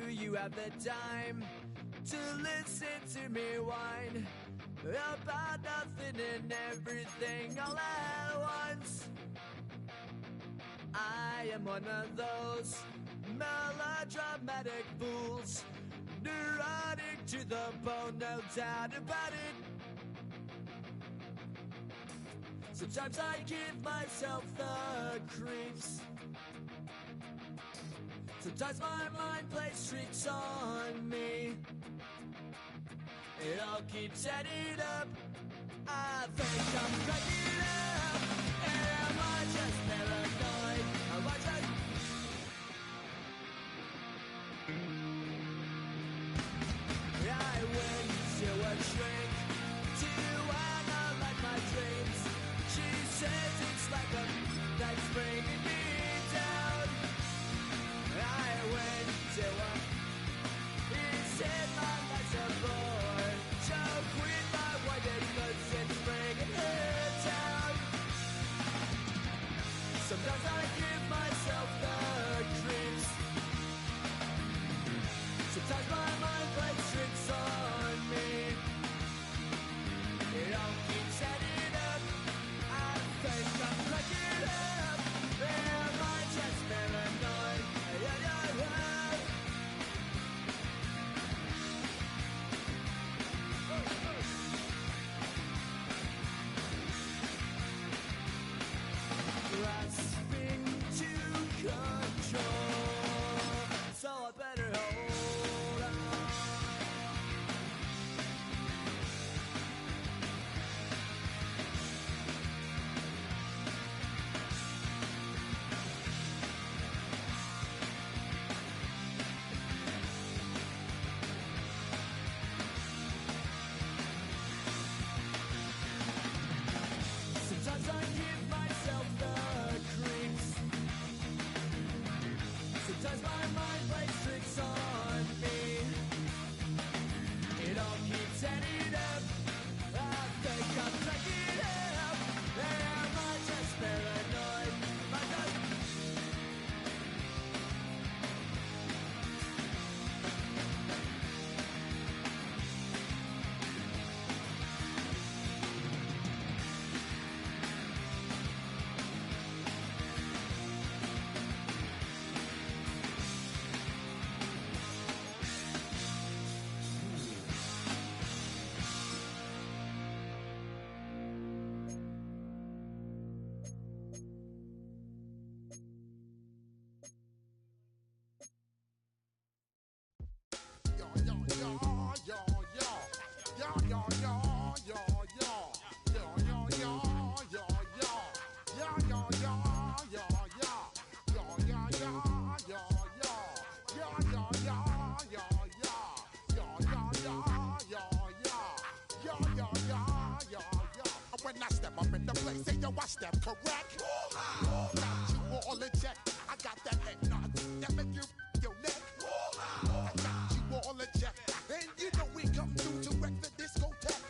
You have the time to listen to me whine about nothing and everything all at once. I am one of those melodramatic fools, neurotic to the bone, no doubt about it. Sometimes I give myself the creeps. Sometimes my mind plays tricks on me. It all keeps adding up. I think I'm cracking up. Am I just paranoid? Am I just... I went to a shrink to analyze my dreams. She says it's like a that's bringing me down. I went to a... He said my life's a bore. So quit my wife because it's bringing her down. Sometimes I give myself the creeps. Sometimes my mind plays tricks on me. It all keeps adding up. I think I'm cracking up. Am I just paranoid? Grasping to control, so I better hold on. Sometimes I give myself the creeps. Sometimes my mind plays tricks on me. It all keeps adding up. I think I'm cracking up. Am I just paranoid? Am I just... when I step up in the place. Say, yo, I step correct. Got you all in check. I got that head nod that make you your neck. I got you all in check. And you know we come through to wreck the discotheque.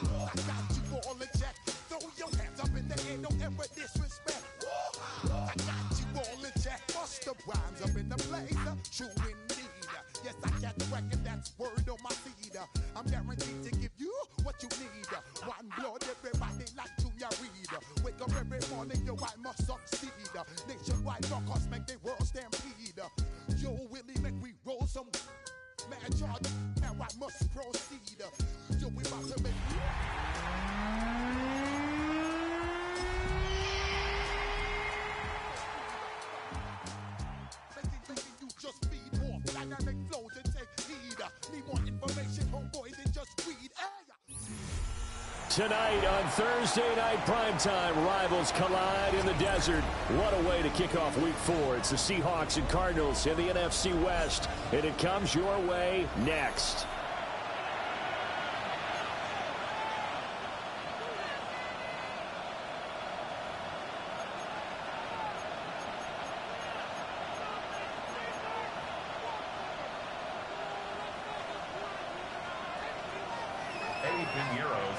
I got you all in check. Throw your hands up in the air, don't ever disrespect. I got you all in check. Bust the rhymes up in the place. True indeed. Yes, I got the record, that's word on my feed. I'm guaranteed to give you what you need. One blood, everybody like Junior Reed. Wake up every morning, yo, I must succeed. Nationwide knockouts make the world stampede. Yo, Willie, make we roll some mad charge. Now I must proceed. Yo, we about to make you just feed off dynamic flows and take heed. Need more information, homeboys, and just read. Tonight on Thursday Night Primetime, rivals collide in the desert. What a way to kick off Week 4. It's the Seahawks and Cardinals in the NFC West, and it comes your way next.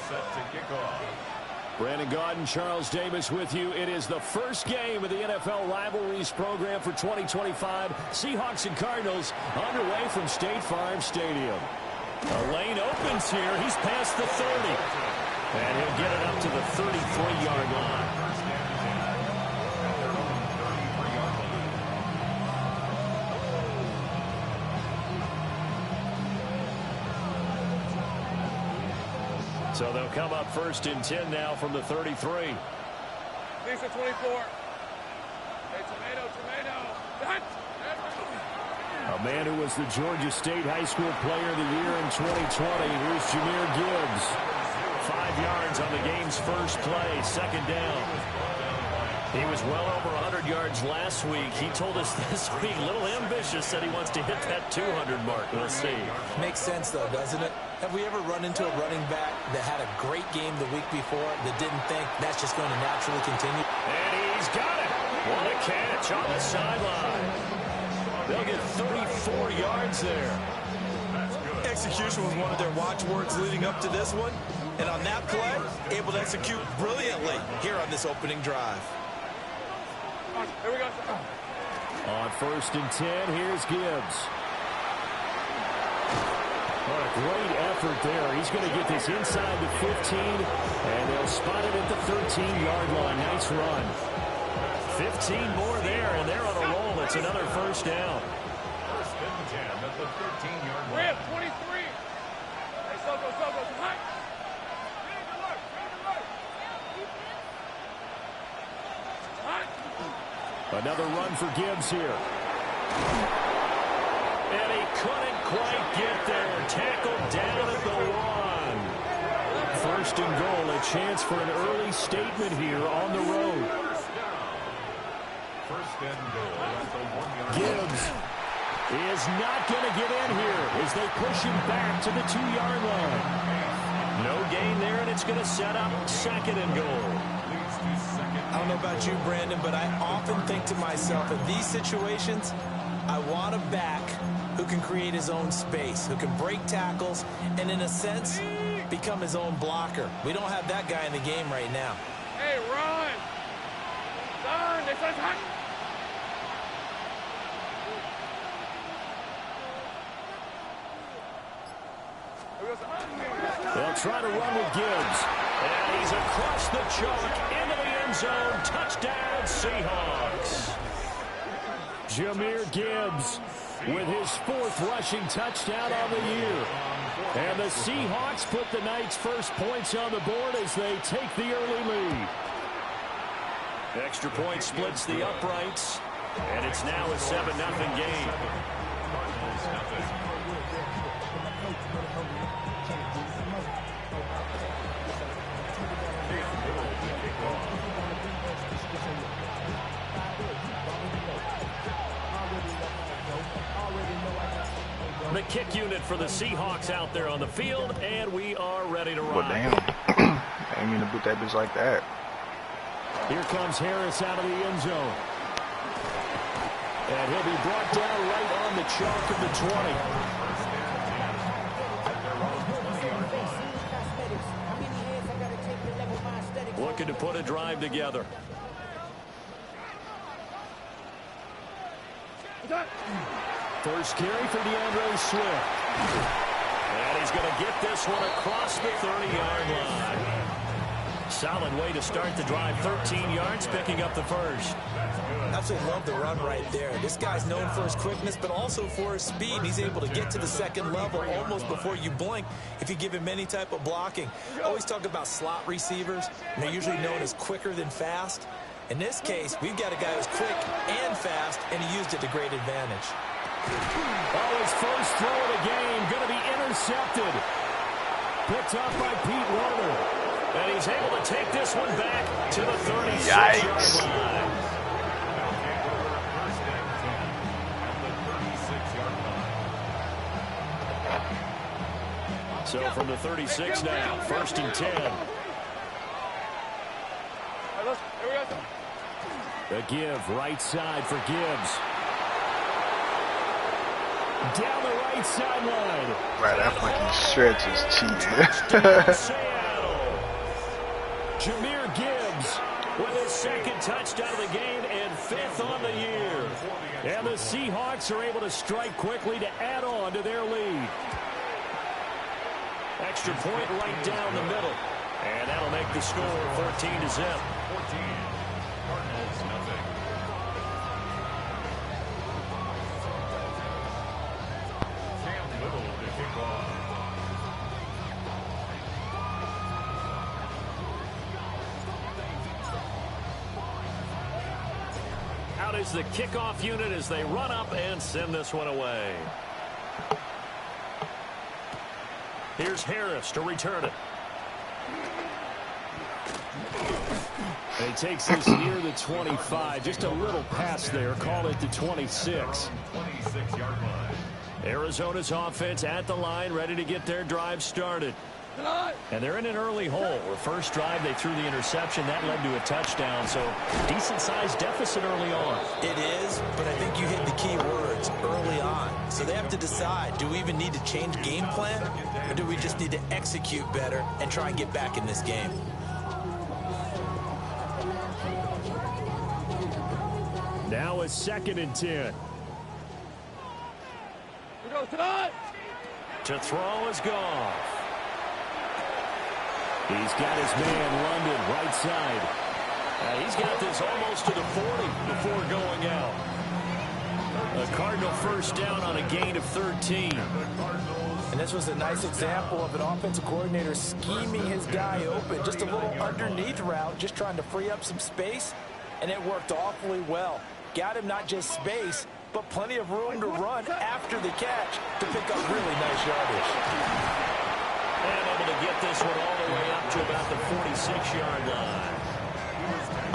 Set to kick off. Brandon Gaudin, Charles Davis with you. It is the first game of the NFL Rivalries program for 2025. Seahawks and Cardinals underway from State Farm Stadium. A lane opens here. He's past the 30. And he'll get it up to the 33-yard line. So they'll come up first and 10 now from the 33. Lisa 24. Hey, tomato. A man who was the Georgia State High School Player of the Year in 2020. Here's Jahmyr Gibbs. 5 yards on the game's first play, second down. He was well over 100 yards last week. He told us this week, a little ambitious, said he wants to hit that 200 mark. We'll see. Makes sense, though, doesn't it? Have we ever run into a running back that had a great game the week before that didn't think that's just going to naturally continue? And he's got it. What a catch on the sideline. They'll get 34 yards there. Execution was one of their watchwords leading up to this one. And on that play, able to execute brilliantly here on this opening drive. Here we go. On first and 10, here's Gibbs. What a great effort there. He's going to get this inside the 15, and they'll spot it at the 13-yard line. Nice run. 15 more there, and they're on a roll. It's another first down. First and 10 at the 13-yard line. We're at 23. Hey, Soko, come on. Another run for Gibbs here. And he couldn't quite get there. Tackled down at the 1. First and goal, a chance for an early statement here on the road. First and goal at the 1-yard line. Gibbs is not going to get in here as they push him back to the 2-yard line. No gain there, and it's going to set up second and goal. I don't know about you, Brandon, but I often think to myself, in these situations, I want a back who can create his own space, who can break tackles, and in a sense, become his own blocker. We don't have that guy in the game right now. Hey, run! Turn! They said hot! They'll try to run with Gibbs. And he's across the chalk into the end zone. Touchdown, Seahawks. Jahmyr Gibbs with his 4th rushing touchdown on the year. And the Seahawks put the night's first points on the board as they take the early lead. Extra point splits the uprights. And it's now a 7-0 game. The kick unit for the Seahawks out there on the field, and we are ready to roll. Well, damn. I didn't mean to boot that bitch like that. Here comes Harris out of the end zone. And he'll be brought down right on the chalk of the 20. Looking to put a drive together. First carry for DeAndre Swift. And he's going to get this one across the 30-yard line. Solid way to start the drive. 13 yards, picking up the first. Absolutely love the run right there. This guy's known for his quickness, but also for his speed. And he's able to get to the second level almost before you blink if you give him any type of blocking. I always talk about slot receivers, and they're usually known as quicker than fast. In this case, we've got a guy who's quick and fast, and he used it to great advantage. Oh, his first throw of the game going to be intercepted. Picked up by Pete Werner. And he's able to take this one back to the 36-yard line. So from the 36 now, 1st and 10. The give, right side for Gibbs. Down the right sideline. Right after he shreds his cheese. Jahmyr Gibbs with his second touchdown of the game and 5th on the year. And the Seahawks are able to strike quickly to add on to their lead. Extra point right down the middle. And that'll make the score 14-0. 14. Cardinals, nothing. Cam Little to kick off. Out is the kickoff unit as they run up and send this one away. Here's Harris to return it. And he takes this near the 25. Just a little pass there. Call it the 26. 26-yard line. Arizona's offense at the line, ready to get their drive started. And they're in an early hole. The first drive, they threw the interception. That led to a touchdown. So decent-sized deficit early on. It is, but I think you hit the key words, early on. So they have to decide, do we even need to change game plan? Or do we just need to execute better and try and get back in this game? Now it's 2nd and 10. To throw is Goff. He's got his man London right side. He's got this almost to the 40 before going out. A Cardinal first down on a gain of 13. And this was a nice example of an offensive coordinator scheming his guy open. Just a little underneath route, just trying to free up some space. And it worked awfully well. Got him not just space, but plenty of room to run after the catch to pick up really nice yardage. And able to get this one all the way up to about the 46-yard line.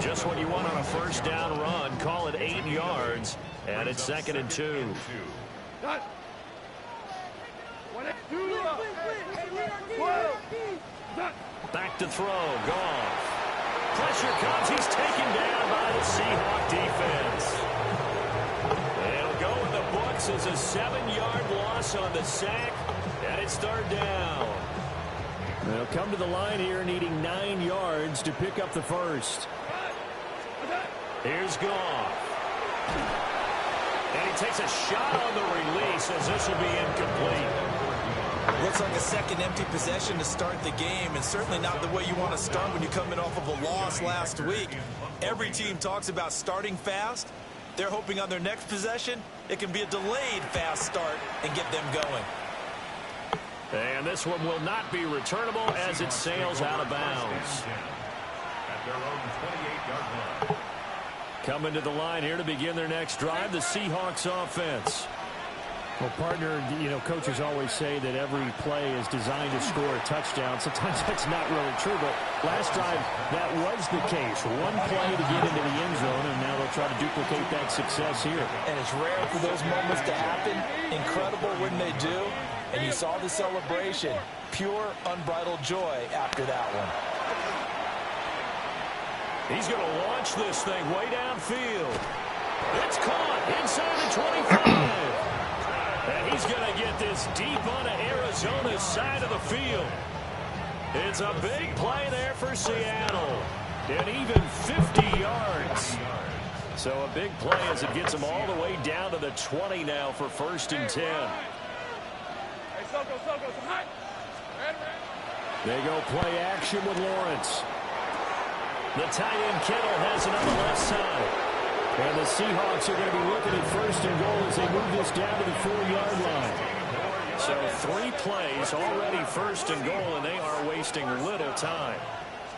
Just what you want on a first down run. Call it 8 yards. And it's 2nd and 2. Back to throw. Goff. Pressure comes. He's taken down by the Seahawk defense. It'll go in the books as a 7-yard loss on the sack. And it's 3rd down. They'll come to the line here needing 9 yards to pick up the first. Here's Goff. And he takes a shot on the release as this will be incomplete. Looks like a second empty possession to start the game, and certainly not the way you want to start when you're coming off of a loss last week. Every team talks about starting fast. They're hoping on their next possession, it can be a delayed fast start and get them going. And this one will not be returnable as it sails out of bounds. At their own 28-yard line. Coming to the line here to begin their next drive, the Seahawks offense. Well, partner, you know, coaches always say that every play is designed to score a touchdown. Sometimes that's not really true, but last drive, that was the case. One play to get into the end zone, and now they'll try to duplicate that success here. And it's rare for those moments to happen. Incredible when they do. And you saw the celebration. Pure, unbridled joy after that one. He's going to launch this thing way downfield. It's caught inside the 25. And he's going to get this deep onto Arizona's side of the field. It's a big play there for Seattle. And even 50 yards. So a big play as it gets them all the way down to the 20 now for 1st and 10. They go play action with Lawrence. The tight end Kittle has it on the left side. And the Seahawks are going to be looking at 1st and goal as they move this down to the 4-yard line. So 3 plays already 1st and goal, and they are wasting little time.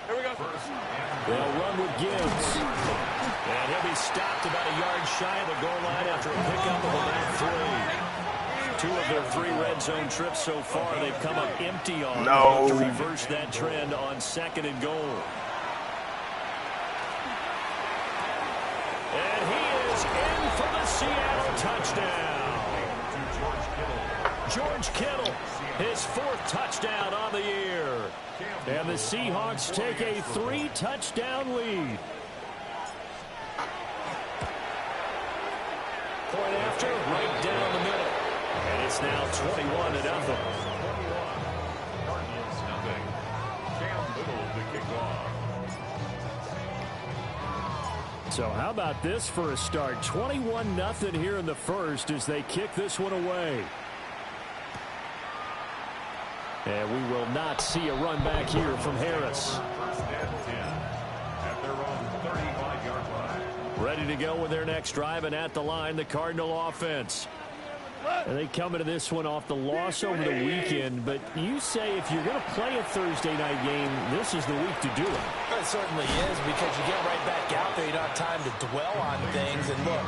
Here we go. They'll run with Gibbs. And he'll be stopped about a yard shy of the goal line after a pickup of about 3. 2 of their 3 red zone trips so far, they've come up empty on. No. To reverse that trend on 2nd and goal. And he is in for the Seattle touchdown. George Kittle, his 4th touchdown on the year. And the Seahawks take a 3-touchdown lead. Point after, right down the middle. And it's now 21-0. Cardinals nothing. Cam Little to kick off. So how about this for a start? 21-0 here in the first as they kick this one away. And we will not see a run back here from Harris. 1st and 10 at their own 35-yard line. Ready to go with their next drive, and at the line, the Cardinal offense. And they come into this one off the loss over the weekend, but you say if you're going to play a Thursday night game, this is the week to do it. It certainly is, because you get right back out there. You don't have time to dwell on things. And look,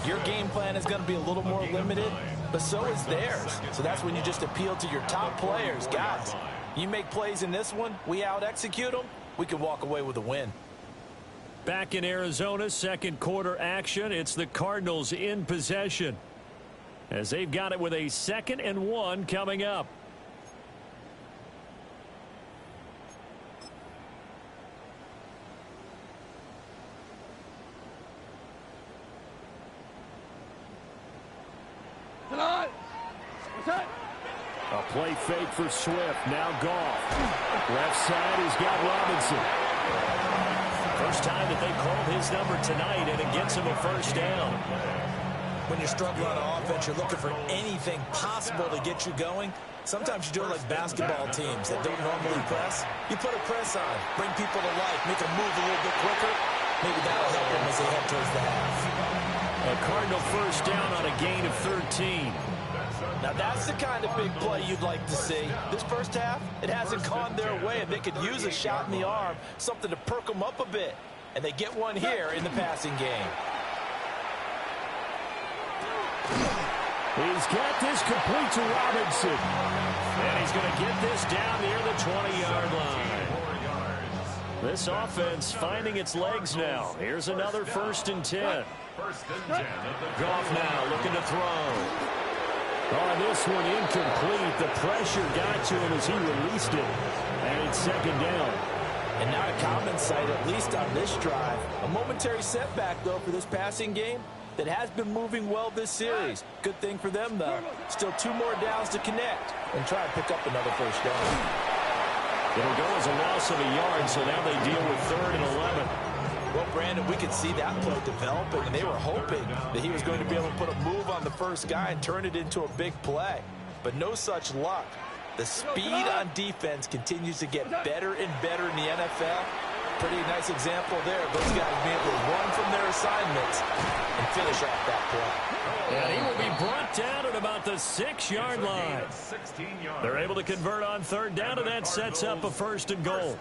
your game plan is going to be a little more limited, but so is theirs. So that's when you just appeal to your top players. Guys, you make plays in this one, we out-execute them, we can walk away with a win. Back in Arizona, 2nd quarter action. It's the Cardinals in possession, as they've got it with a 2nd and 1 coming up. A play fake for Swift. Now Goff. Left side, he's got Robinson. First time that they called his number tonight, and it gets him a 1st down. When you're struggling on offense, you're looking for anything possible to get you going. Sometimes you do it like basketball teams that don't normally press. You put a press on, bring people to life, make them move a little bit quicker. Maybe that'll help them as they head towards the half. A Cardinal 1st down on a gain of 13. Now that's the kind of big play you'd like to see. This first half, it hasn't gone their way, and they could use a shot in the arm, something to perk them up a bit. And they get one here in the passing game. He's got this complete to Robinson. And he's going to get this down near the 20-yard line. This offense finding its legs now. Here's another 1st and 10. Goff now looking to throw. On this one, incomplete. The pressure got to him as he released it. And it's 2nd down. And not a common sight, at least on this drive. A momentary setback, though, for this passing game that has been moving well this series. Good thing for them, though. Still 2 more downs to connect and try and pick up another 1st down. It'll go as a loss of a yard, so now they deal with 3rd and 11. Well, Brandon, we could see that play developing, and they were hoping that he was going to be able to put a move on the first guy and turn it into a big play. But no such luck. The speed on defense continues to get better and better in the NFL. Pretty nice example there. Those guys being able to run from their assignments and finish off that play. And he will be brought down at about the 6-yard line. They're able to convert on 3rd down, and that sets up a 1st and goal.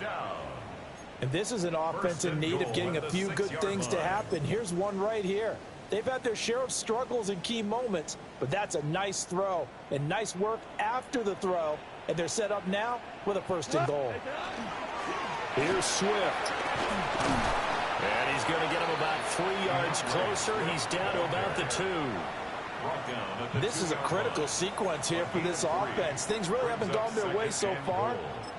And this is an offense in need of getting a few good things to happen. Here's one right here. They've had their share of struggles in key moments, but that's a nice throw and nice work after the throw. And they're set up now with a 1st and goal. Here's Swift. And he's going to get him about 3 yards closer. He's down to about the 2. This is a critical sequence here for this offense. Things really haven't gone their way so far.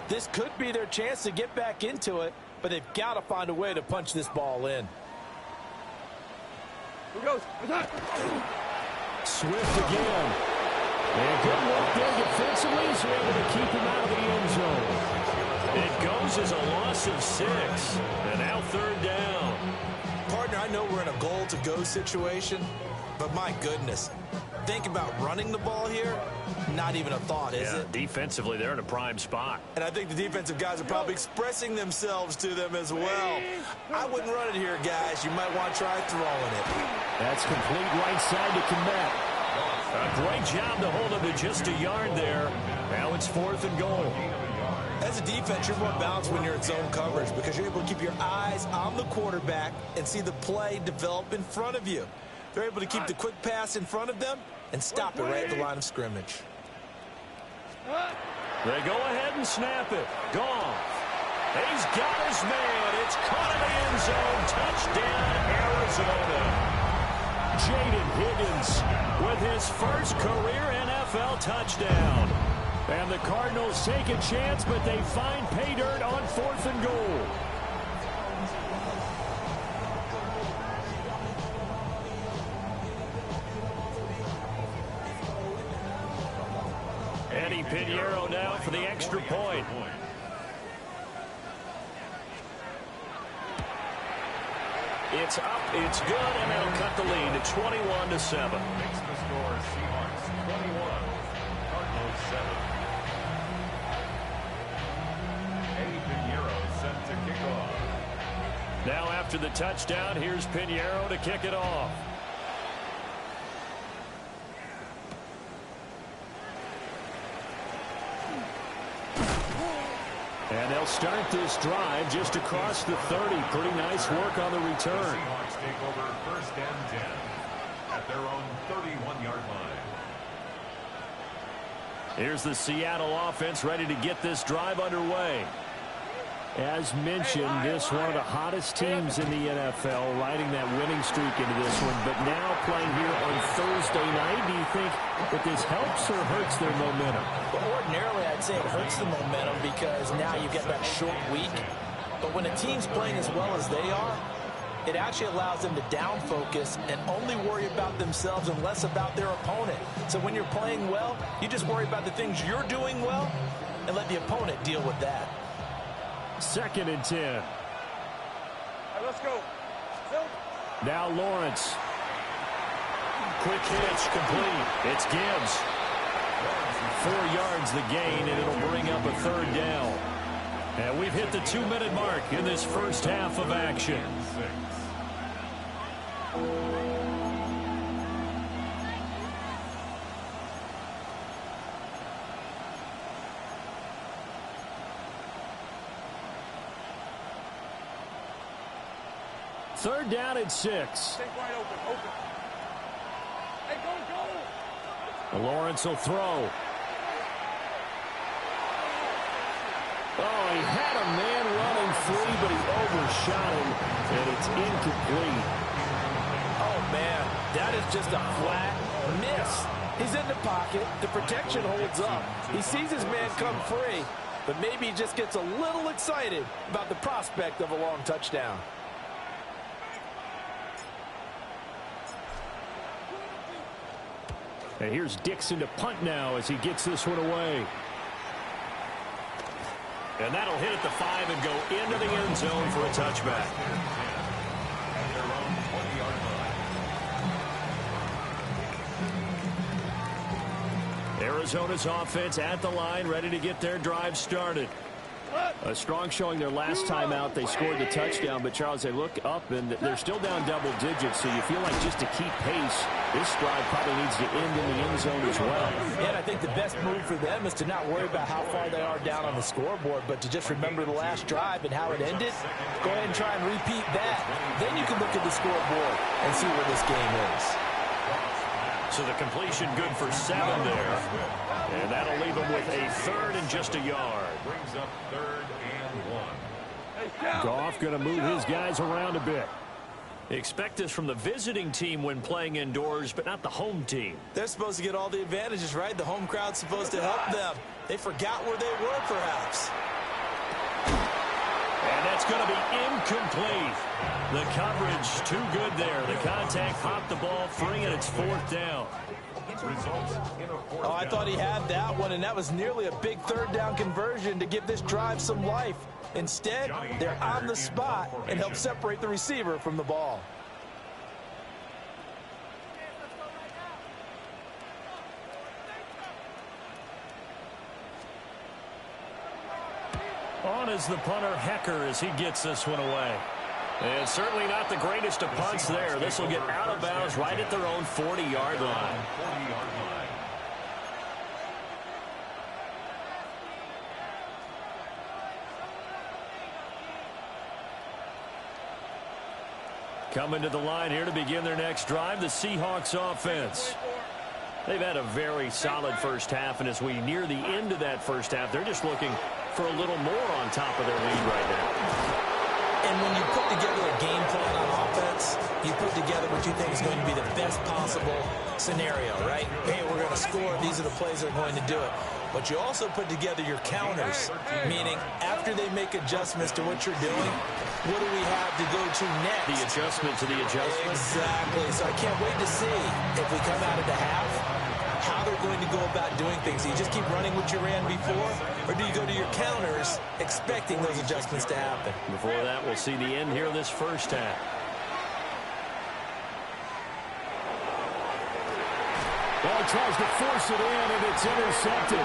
This could be their chance to get back into it, but they've got to find a way to punch this ball in. Who goes? Swift again. And good work there defensively, so able to keep him out of the end zone. It goes as a loss of 6. And now 3rd down. Partner, I know we're in a goal-to-go situation, but my goodness, think about running the ball here. Not even a thought, is it? Defensively, they're in a prime spot. And I think the defensive guys are probably expressing themselves to them as well. I wouldn't run it here, guys. You might want to try throwing it. That's complete right side to Komet. A great job to hold him to just a yard there. Now it's 4th and goal. As a defense, you're more balanced when you're in zone coverage because you're able to keep your eyes on the quarterback and see the play develop in front of you. They're able to keep the quick pass in front of them and stop it right at the line of scrimmage. They go ahead and snap it. Goff. He's got his man. It's caught in the end zone. Touchdown, Arizona. Jaden Higgins with his first career NFL touchdown. And the Cardinals take a chance, but they find pay dirt on 4th and goal. Eddie Pinheiro now for the extra point. It's up, it's good, and they'll cut the lead to 21-7. Makes the score Seahawks 21, Cardinals 7. Eddie Pinheiro set to kick off. Now after the touchdown, here's Pinheiro to kick it off. And they'll start this drive just across the 30. Pretty nice work on the return. The Seahawks take over 1st and 10 at their own 31-yard line. Here's the Seattle offense ready to get this drive underway. As mentioned, this one of the hottest teams in the NFL, riding that winning streak into this one. But now playing here on Thursday night, do you think that this helps or hurts their momentum? Well, ordinarily, I'd say it hurts the momentum because now you get that short week. But when a team's playing as well as they are, it actually allows them to down focus and only worry about themselves and less about their opponent. So when you're playing well, you just worry about the things you're doing well and let the opponent deal with that. 2nd and 10. All right, let's go. Now Lawrence. Quick hitch complete. It's Gibbs. 4 yards the gain, and it'll bring up a 3rd down. And we've hit the 2-minute mark in this first half of action. Third down at 6. Take right open. Hey, go. Lawrence will throw. Oh, he had a man running free, but he overshot him, and it's incomplete. Oh, man, that is just a flat miss. He's in the pocket. The protection holds up. He sees his man come free, but maybe he just gets a little excited about the prospect of a long touchdown. And here's Dixon to punt now as he gets this one away. And that'll hit at the 5 and go into the end zone for a touchback. Arizona's offense at the line, ready to get their drive started. A strong showing their last time out. They scored the touchdown, but Charles, they look up and they're still down double digits, so you feel like just to keep pace, this drive probably needs to end in the end zone as well. And I think the best move for them is to not worry about how far they are down on the scoreboard, but to just remember the last drive and how it ended. Go ahead and try and repeat that. Then you can look at the scoreboard and see where this game is. So the completion good for 7 there. And that'll leave them with a 3rd and just a yard. Brings up 3rd and 1. Goff going to move his guys around a bit. Expect this from the visiting team when playing indoors, but not the home team. They're supposed to get all the advantages, right? The home crowd's supposed to help them. They forgot where they were, perhaps. And that's going to be incomplete. The coverage too good there. The contact popped the ball free, and it's 4th down. Oh, I thought he had that one, and that was nearly a big 3rd down conversion to give this drive some life. Instead, they're on the spot and help separate the receiver from the ball. On is the punter, Hecker, as he gets this one away. And certainly not the greatest of punts there. This will get out of bounds right at their own 40-yard line. Coming to the line here to begin their next drive, the Seahawks offense. They've had a very solid first half, and as we near the end of that first half, they're just looking for a little more on top of their lead right now. And when you put together a game plan on offense, you put together what you think is going to be the best possible scenario, right? Hey, we're going to score. These are the plays that are going to do it. But you also put together your counters, meaning after they make adjustments to what you're doing, what do we have to go to next? The adjustment to the adjustment. Exactly. So I can't wait to see if we come out of the half, how they're going to go about doing things. Do you just keep running what you ran before, or do you go to your counters expecting those adjustments to happen? Before that, we'll see the end here of this first half. Well, tries to force it in, and it's intercepted.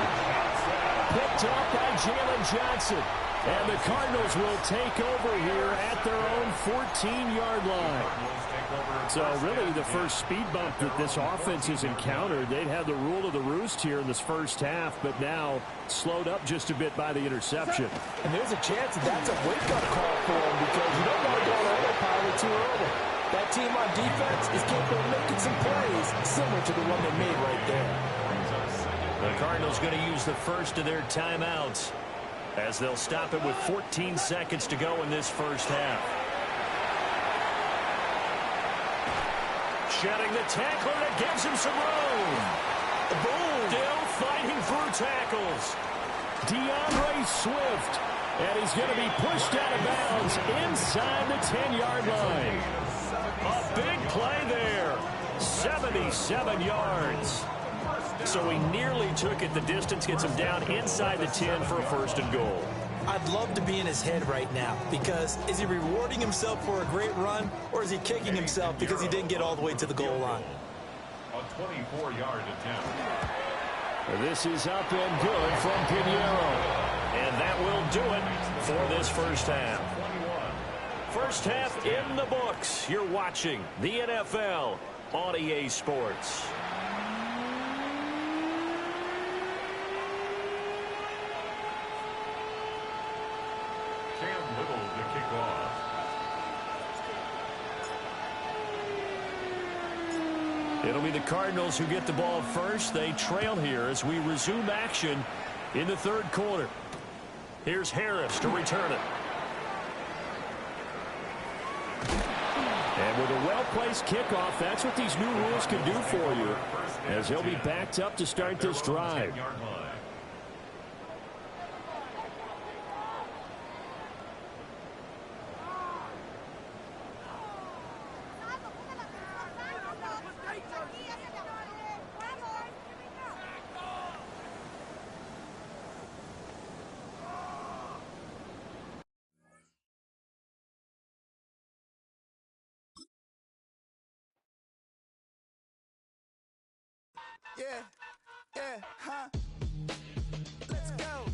Picked up by Jalen Johnson. And the Cardinals will take over here at their own 14-yard line. So really the first speed bump that this offense has encountered. They'd had the rule of the roost here in this first half, but now slowed up just a bit by the interception. And there's a chance that that's a wake-up call for them, because you don't want to go on autopilot too early. That team on defense is capable of making some plays similar to the one they made right there. The Cardinals going to use the first of their timeouts, as they'll stop it with 14 seconds to go in this first half. Shedding the tackler that gives him some room. Boom. Still fighting through tackles. DeAndre Swift. And he's going to be pushed out of bounds inside the 10-yard line. A big play there. 77 yards. So he nearly took it the distance, gets him down inside the 10 for a 1st and goal. I'd love to be in his head right now, because is he rewarding himself for a great run, or is he kicking himself because he didn't get all the way to the goal line? A 24-yard attempt. This is up and good from Pinheiro. And that will do it for this first half. First half in the books. You're watching the NFL on EA Sports. Cam Little to kick off. It'll be the Cardinals who get the ball first. They trail here as we resume action in the 3rd quarter. Here's Harris to return it. And with a well-placed kickoff, that's what these new rules can do for you, as he'll be backed up to start this drive. Yeah, huh? Let's go.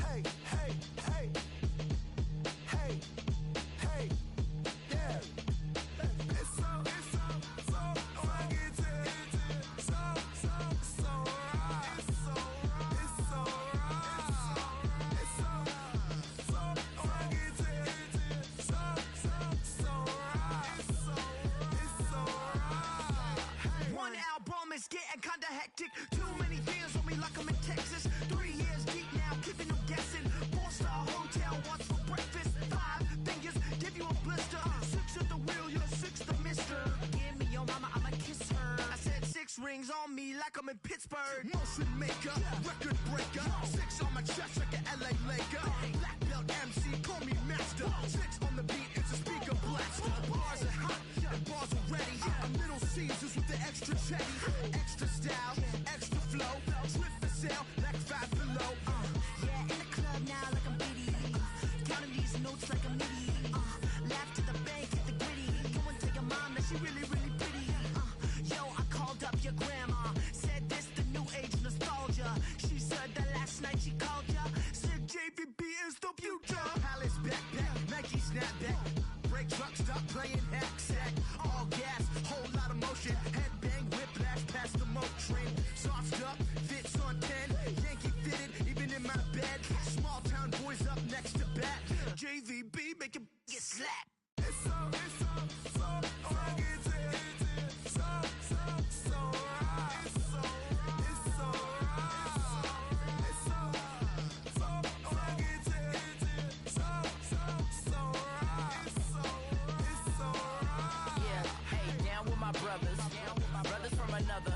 Hey, hey, hey. it's getting kinda hectic. Too many fans on me like I'm in Texas. 3 years deep now, keeping them guessing. 4-star hotel, what's for breakfast? 5 fingers, give you a blister. 6 at the wheel, you're 6 the mister. Give me your mama, I'ma kiss her. I said 6 rings on me like I'm in Pittsburgh. Motion maker, record breaker. 6 on my chest like an LA Laker. Black belt MC, call me master. 6 on the beat, it's a speaker blaster. Bars are hot, and bars are ready. A Little Caesars with the extra chetty. Extra style, extra flow. Swift for sale, like 5 below. Yeah, in the club now like I'm Biddy. Counting these notes like a MIDI. Laugh to the bank, hit the gritty. Go and tell your mom that she really, really pretty. Yo, I called up your grandma. Said this the new age nostalgia. She said that last night she called ya. Said JVB is the future. Palace backpack, Nike snapback. Break truck, stop playing hack sack. All gas, whole lot of motion. Headbang, whiplash, past the moat train. Sauced up, fits on 10. Yankee fitted, even in my bed. Small town boys up next to bat. JVB, make it get slapped. It's so brothers from another.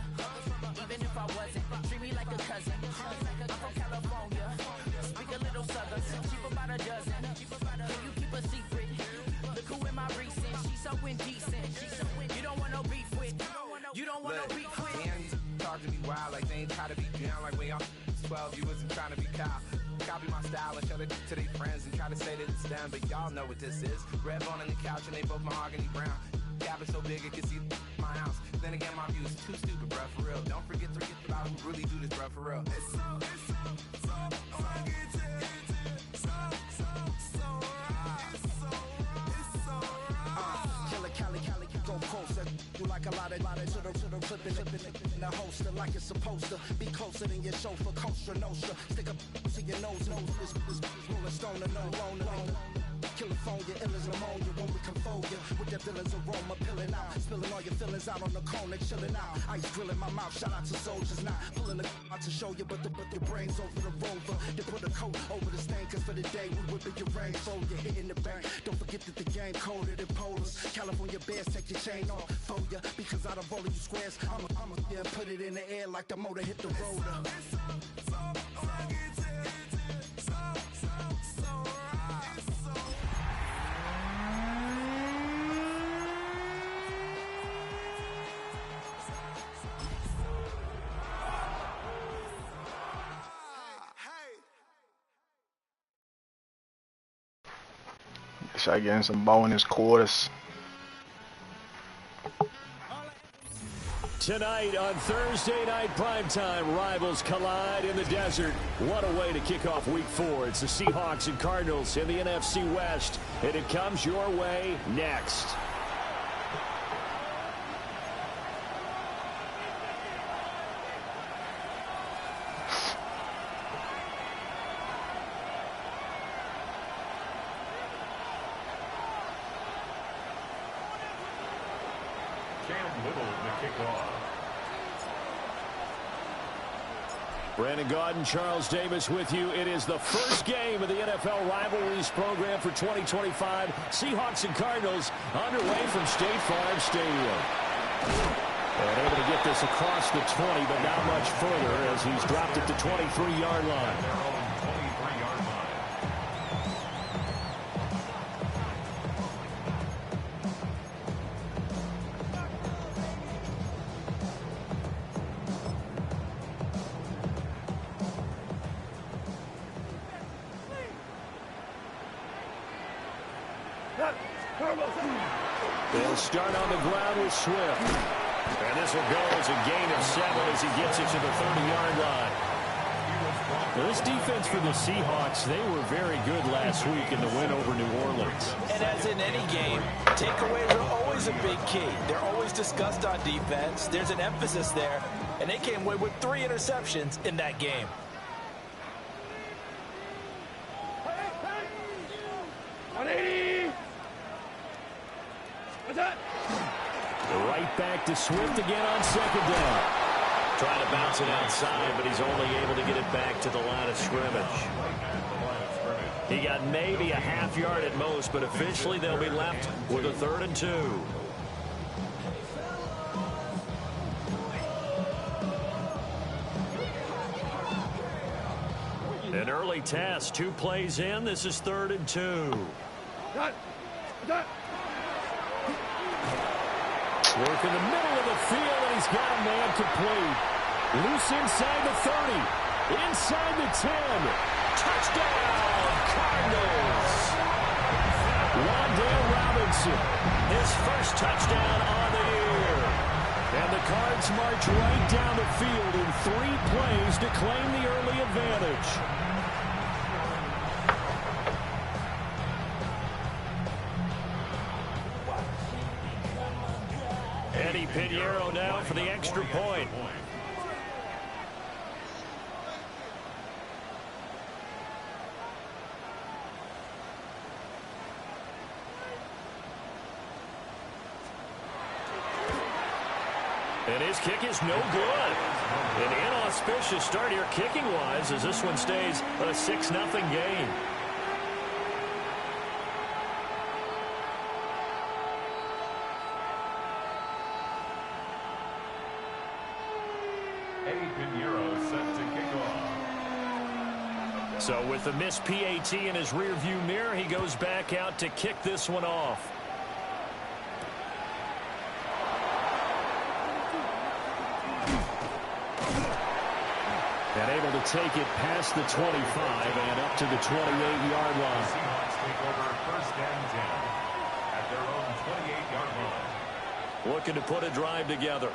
Even if I wasn't, treat me like a cousin. I'm from California, speak a little southern. Cheap about a dozen. Can you keep a secret? Look who in my recent. She's so indecent. You don't want no beef with. You don't want no beef with. Damn, you talk to me wild like they ain't try to be down like when y'all 12. You wasn't trying to be Kyle. Copy my style and show it to their friends and try to say that it's them, but y'all know what this is. Red bone on the couch and they both mahogany brown. Gap is so big it can see my house. Then again, my view is too stupid, bruh, for real. Don't forget about who really do this, bruh, for real. Killer Cali, go closer. You like a lot of to the flipping in the holster like it's supposed to be closer than your chauffeur, Costa Nostra. Stick up to your nose, this rolling stone and no loner. California, ill as pneumonia when we confold you with the villain's aroma, pilling out, spilling all your feelings out on the cone and chilling out. Ice grilling my mouth, shout out to soldiers, not pulling the out to show you, but your brains over the rover. They put a coat over the stain, cause for the day we whipping your rain, fold you hitting the bank. Don't forget that the game colder than polars. California bears, take your chain off for ya, because out of all of you squares, I'ma yeah, put it in the air like the motor hit the roller. Shot getting some ball in his quarters. Tonight on Thursday Night Primetime, rivals collide in the desert. What a way to kick off Week 4. It's the Seahawks and Cardinals in the NFC West, and it comes your way next. Brandon Gaudin, Charles Davis with you. It is the first game of the NFL Rivalries program for 2025. Seahawks and Cardinals underway from State Farm Stadium. And able to get this across the 20, but not much further as he's dropped it to 23-yard line. They'll start on the ground with Swift. And this will go as a gain of 7 as he gets it to the 30-yard line. This defense for the Seahawks, they were very good last week in the win over New Orleans. And as in any game, takeaways are always a big key. They're always discussed on defense. There's an emphasis there. And they came away with 3 interceptions in that game. Right back to Swift again on second down. Trying to bounce it outside, but he's only able to get it back to the line of scrimmage. He got maybe a half yard at most, but officially they'll be left with a 3rd and 2. An early test, 2 plays in. This is 3rd and 2. Work in the middle of the field, and he's got a man complete. Loose inside the 30. Inside the 10. Touchdown, Cardinals. Wan'Dale Robinson, his first touchdown on the year. And the Cards march right down the field in 3 plays to claim the early advantage. Eddie Pinheiro now for the extra point. And his kick is no good. An inauspicious start here kicking-wise as this one stays a 6-0 game. Eddie Pinheiro set to kick off. So with the missed PAT in his rearview mirror, he goes back out to kick this one off. And able to take it past the 25 and up to the 28-yard line. Seahawks take over 1st and 10 at their own 28-yard line. Looking to put a drive together.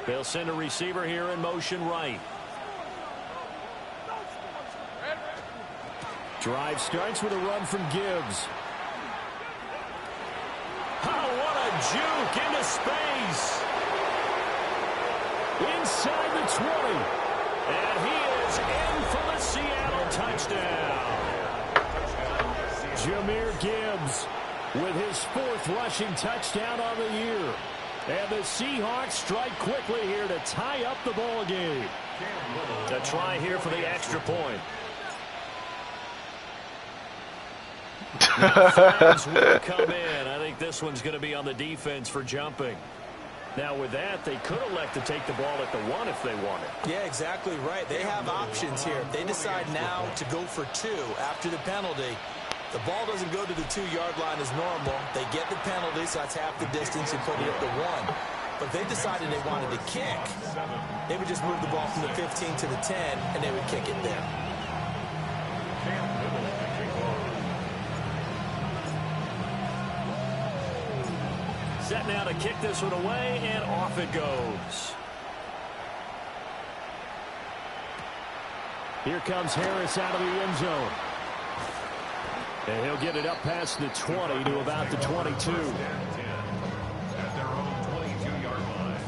They'll send a receiver here in motion right. Drive starts with a run from Gibbs. Oh, what a juke into space. Inside the 20. And he is in for the Seattle touchdown. Jahmyr Gibbs with his 4th rushing touchdown on the year. And the Seahawks strike quickly here to tie up the ball game. A try here for the extra point. Flags will come in. I think this one's going to be on the defense for jumping. Now with that, they could elect to take the ball at the 1 if they wanted. Yeah, exactly right. They have options here. If they decide now to go for 2 after the penalty, the ball doesn't go to the 2-yard line as normal. They get the penalty, so that's half the distance and put it at the 1. But if they decided they wanted to kick, they would just move the ball from the 15 to the 10, and they would kick it there. Set now to kick this one away, and off it goes. Here comes Harris out of the end zone. And he'll get it up past the 20 to about the 22. At their own 22-yard line.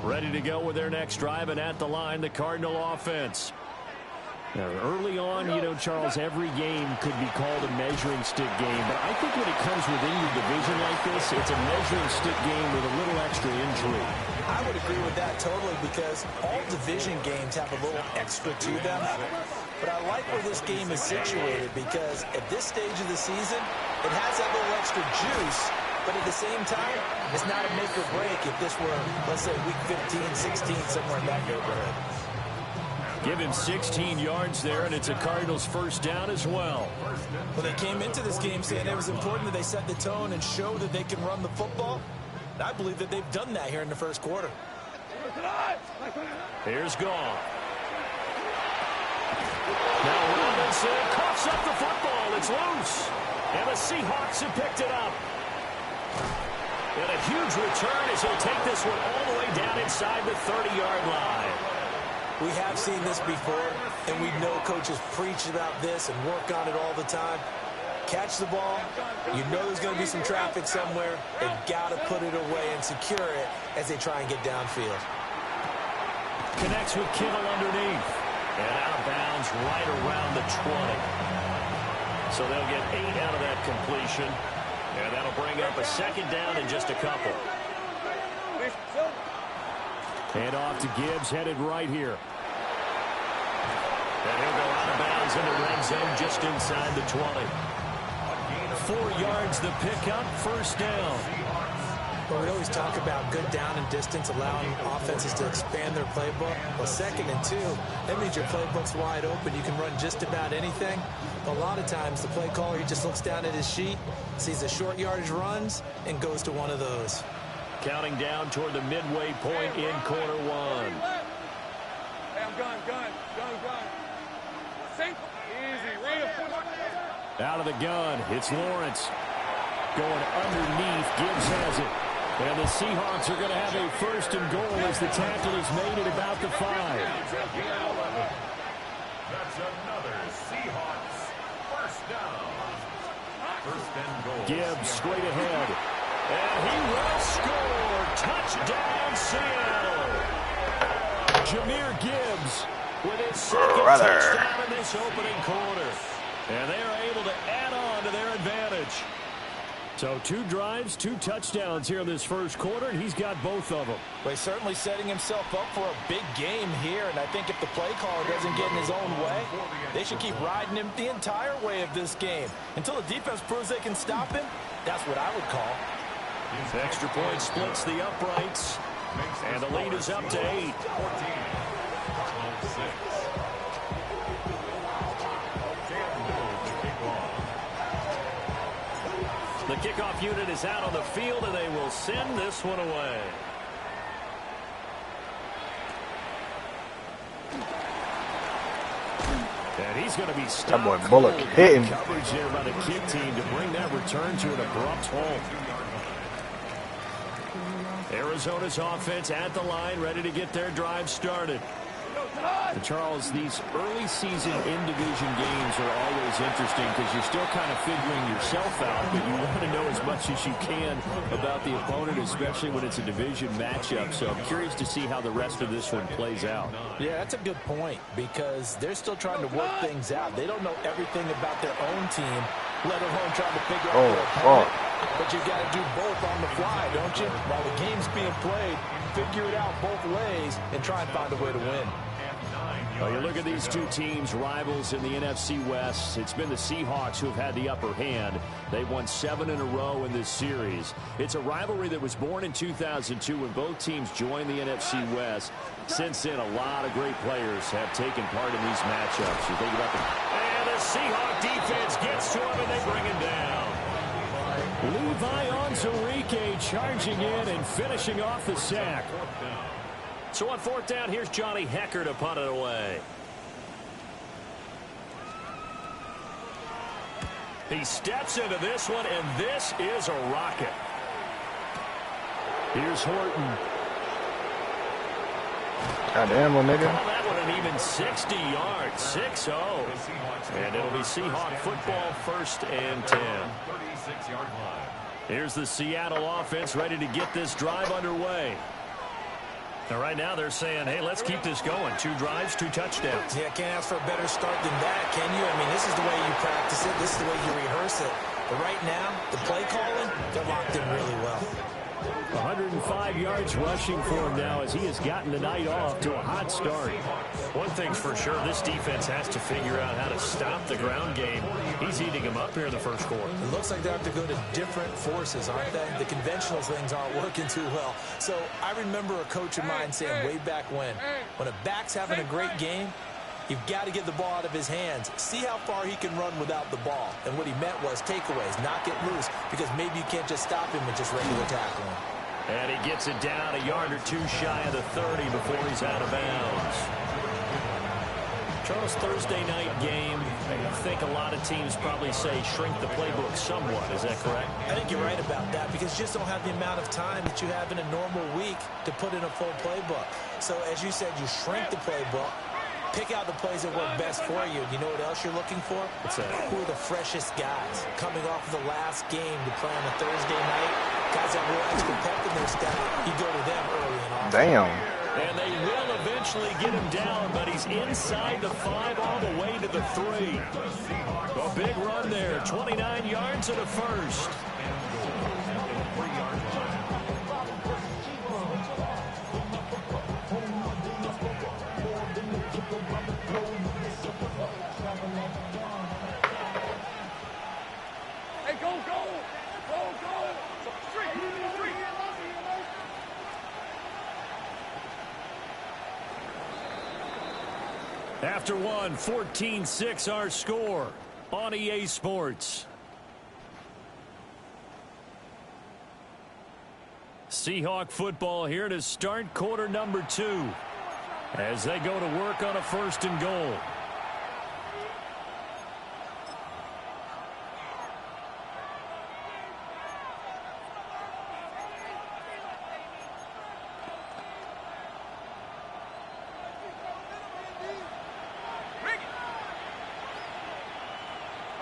Ready to go with their next drive, and at the line, the Cardinal offense. Now, early on, you know, Charles, every game could be called a measuring stick game, but I think when it comes within your division like this, it's a measuring stick game with a little extra injury. I would agree with that totally because all division games have a little extra to them. But I like where this game is situated because at this stage of the season, it has that little extra juice, but at the same time, it's not a make or break if this were, let's say, week 15, 16, somewhere in that neighborhood. Give him 16 yards there, and it's a Cardinals first down as well. Well, they came into this game saying it was important that they set the tone and show that they can run the football. I believe that they've done that here in the first quarter. Here's Goff. Now Robinson coughs up the football. It's loose. And the Seahawks have picked it up. And a huge return as he'll take this one all the way down inside the 30-yard line. We have seen this before, and we know coaches preach about this and work on it all the time. catch the ball. You know there's going to be some traffic somewhere. They've got to put it away and secure it as they try and get downfield. Connects with Kittle underneath. And out of bounds right around the 20. So they'll get 8 out of that completion. And that'll bring up a second down in just a couple. And off to Gibbs, headed right here. And he'll go out of bounds in the red zone just inside the 20. 4 yards the pickup, first down. Well, we always talk about good down and distance, allowing offenses to expand their playbook. Well, 2nd and 2, that means your playbook's wide open. You can run just about anything. A lot of times, the play caller, he just looks down at his sheet, sees the short yardage runs, and goes to one of those. Counting down toward the midway point in quarter 1. Hey, I'm gun. Simple. Easy. Out of the gun, it's Lawrence. Going underneath, Gibbs has it. And the Seahawks are going to have a first and goal as the tackle is made at about the 5. That's another Seahawks first down. First and goal. Gibbs straight ahead. And he will score. Touchdown, Seattle. Jameer Gibbs with his second touchdown in this opening quarter. And they are able to add on to their advantage. So 2 drives, 2 touchdowns here in this first quarter, and he's got both of them. Well, he's certainly setting himself up for a big game here, and I think if the play caller doesn't get in his own way, they should keep riding him the entire way of this game. Until the defense proves they can stop him, that's what I would call. The extra point splits the uprights, and the lead is up to 8. 14. The kickoff unit is out on the field, and they will send this one away. And he's going to be stopped. That boy Bullock hitting. Coverage there by the kick team to bring that return to an abrupt halt. Arizona's offense at the line, ready to get their drive started. And Charles, these early season in-division games are always interesting because you're still kind of figuring yourself out, but you want to know as much as you can about the opponent, especially when it's a division matchup. So I'm curious to see how the rest of this one plays out. Yeah, that's a good point because they're still trying to work things out. They don't know everything about their own team, let alone trying to figure out their opponent. But you've got to do both on the fly, don't you? While the game's being played, figure it out both ways and try and find a way to win. Well, you look at these 2 teams, rivals in the NFC West. It's been the Seahawks who have had the upper hand. They've won 7 in a row in this series. It's a rivalry that was born in 2002 when both teams joined the NFC West. Since then, a lot of great players have taken part in these matchups. You think about And the Seahawk defense gets to him, and they bring him down. Levi Onwuzurike charging in and finishing off the sack. So on 4th down, here's Johnny Hecker to punt it away. He steps into this one, and this is a rocket. Here's Horton. Goddamn, little nigga. Call that one an even 60 yards, 6-0. And it'll be Seahawk football, 1st and 10. 36-yard line. Here's the Seattle offense ready to get this drive underway. Now, right now, they're saying, hey, let's keep this going. 2 drives, 2 touchdowns. Yeah, can't ask for a better start than that, can you? I mean, this is the way you practice it. This is the way you rehearse it. But right now, the play calling, they're locked in really well. 105 yards rushing for him now as he has gotten the night off to a hot start. One thing's for sure, this defense has to figure out how to stop the ground game. He's eating them up here in the first quarter. It looks like they have to go to different forces, aren't they? The conventional things aren't working too well. So I remember a coach of mine saying way back when a back's having a great game, you've got to get the ball out of his hands. See how far he can run without the ball. And what he meant was takeaways, not get loose, because maybe you can't just stop him with just regular tackling. And he gets it down a yard or 2 shy of the 30 before he's out of bounds. Charles, Thursday night game, I think a lot of teams probably say shrink the playbook somewhat. Is that correct? I think you're right about that because you just don't have the amount of time that you have in a normal week to put in a full playbook. So as you said, you shrink the playbook, Pick out the plays that work best for you. And you know what else you're looking for? What's that? Who are the freshest guys coming off of the last game to play on a Thursday night? Guys that real extra pep in their step. You go to them early and often. Damn. And they will eventually get him down, but he's inside the 5 all the way to the 3. A big run there, 29 yards and a first. Hey, go, go! Go, go! Street! After one, 14-6 our score on EA Sports. Seahawk football here to start quarter number 2 as they go to work on a 1st and goal.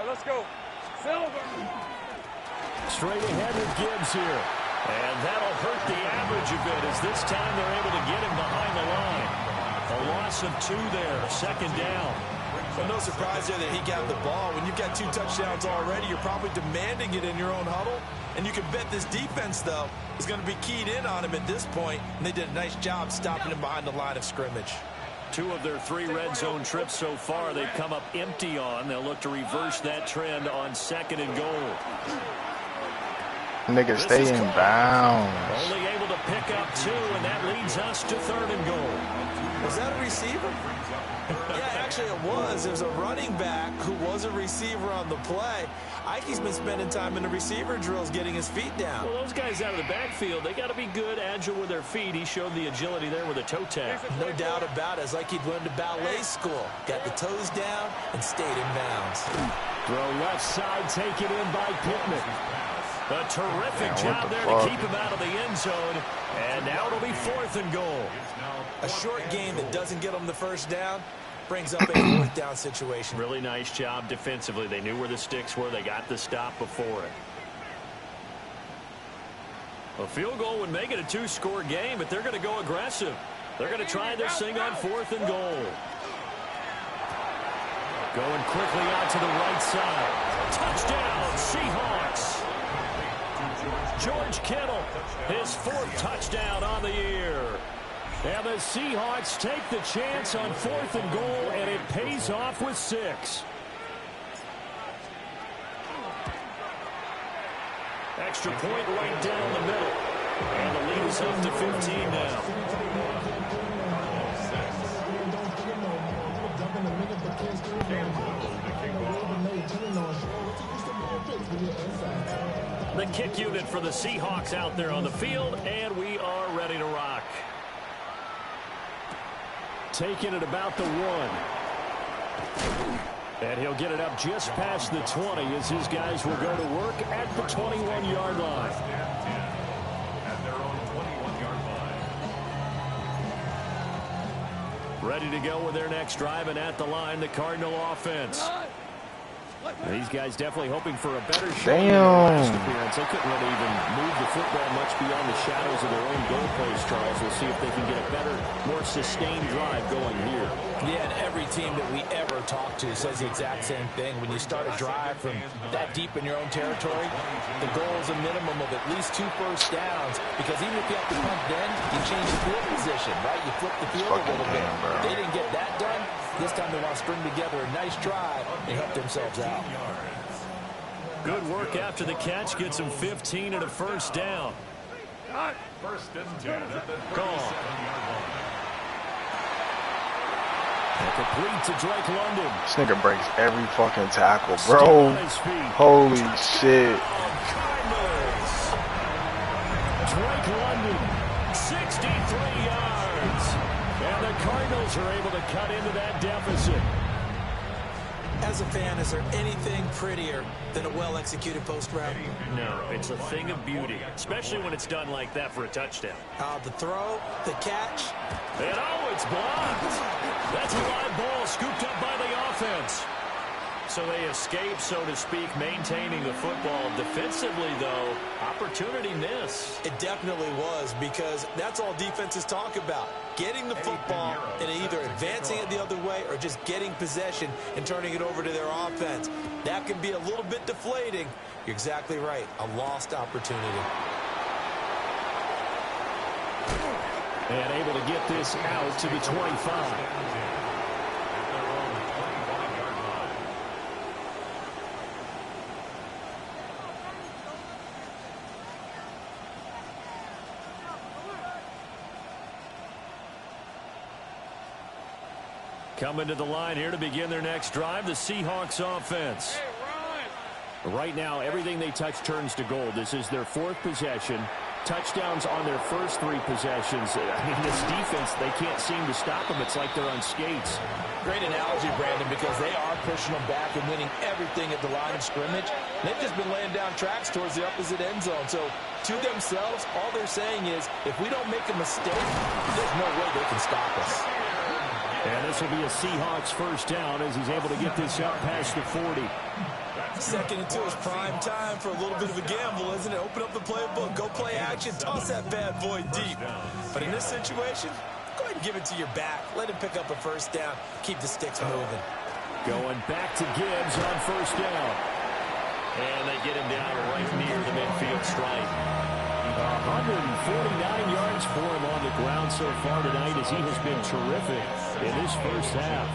Let's go. Silver. Straight ahead with Gibbs here. And that'll hurt the average a bit as this time they're able to get him behind the line. A loss of 2 there, 2nd down. Well, no surprise there that he got the ball. When you've got 2 touchdowns already, you're probably demanding it in your own huddle. And you can bet this defense, though, is going to be keyed in on him at this point. And they did a nice job stopping him behind the line of scrimmage. 2 of their 3 red zone trips so far they've come up empty on. They'll look to reverse that trend on 2nd and goal. Nigga, stay in bounds. Only able to pick up 2, and that leads us to 3rd and goal. Was that a receiver? Yeah, actually it was. There's a running back who was a receiver on the play. Ike's been spending time in the receiver drills getting his feet down. Well, those guys out of the backfield, they got to be good, agile with their feet. He showed the agility there with a toe tap. No doubt about it. It's like he'd learned to ballet school. Got the toes down and stayed in bounds. Throw left side taken in by Pittman. A terrific job there to keep him out of the end zone. And now it'll be 4th and goal. A short game that doesn't get them the 1st down brings up a 4th down situation. Really nice job defensively. They knew where the sticks were. They got the stop before it. A field goal would make it a 2-score game, but they're going to go aggressive. They're going to try this thing on 4th and goal. Going quickly out to the right side. Touchdown, Seahawks. George Kittle, his 4th touchdown on the year. And the Seahawks take the chance on 4th and goal, and it pays off with 6. Extra point right down the middle. And the lead is up to 15 now. The kick unit for the Seahawks out there on the field, and we are ready to rock. Taking it about the 1. And he'll get it up just past the 20 as his guys will go to work at the 21-yard line. At their own 21-yard line. Ready to go with their next drive, and at the line, the Cardinal offense. These guys definitely hoping for a better shot in their last appearance. They couldn't really even move the football much beyond the shadows of their own goalpost, Charles. We'll see if they can get a better, more sustained drive going here. Yeah, and every team that we ever talk to says the exact same thing. When you start a drive from that deep in your own territory, the goal is a minimum of at least 2 first downs, because even if you have to punt then, you change the field position, right? You flip the field a little bit. They didn't get that done. This time they want to string together a nice drive and help themselves out. Good work after the catch. Gets them 15 and a 1st down. 1st and 10 at the 37-yard line. Complete to Drake London. This nigga breaks every fucking tackle, bro. Holy shit. Cardinals. Drake London, 63 yards. And the Cardinals are able to cut into that deficit. As a fan, is there anything prettier than a well-executed post route? No, it's a thing of beauty, especially when it's done like that for a touchdown. The throw, the catch. And oh, it's blocked. That's a live ball scooped up by the offense. So they escape, so to speak, maintaining the football. Defensively, though, opportunity miss. It definitely was, because that's all defenses talk about. Getting the football and either advancing it the other way or just getting possession and turning it over to their offense. That can be a little bit deflating. You're exactly right. A lost opportunity. And able to get this out to the 25. Coming to the line here to begin their next drive, the Seahawks offense. Right now, everything they touch turns to gold. This is their 4th possession. Touchdowns on their first 3 possessions. I mean, this defense, they can't seem to stop them. It's like they're on skates. Great analogy, Brandon, because they are pushing them back and winning everything at the line of scrimmage. They've just been laying down tracks towards the opposite end zone. So, to themselves, all they're saying is, if we don't make a mistake, there's no way they can stop us. And this will be a Seahawks first down as he's able to get this up past the 40. Second and 2 is prime time for a little bit of a gamble, isn't it? Open up the playbook, go play action, toss that bad boy deep. But in this situation, go ahead and give it to your back. Let him pick up a first down. Keep the sticks moving. Going back to Gibbs on first down. And they get him down right near the midfield stripe. 149 yards for him on the ground so far tonight, as he has been terrific in this first half.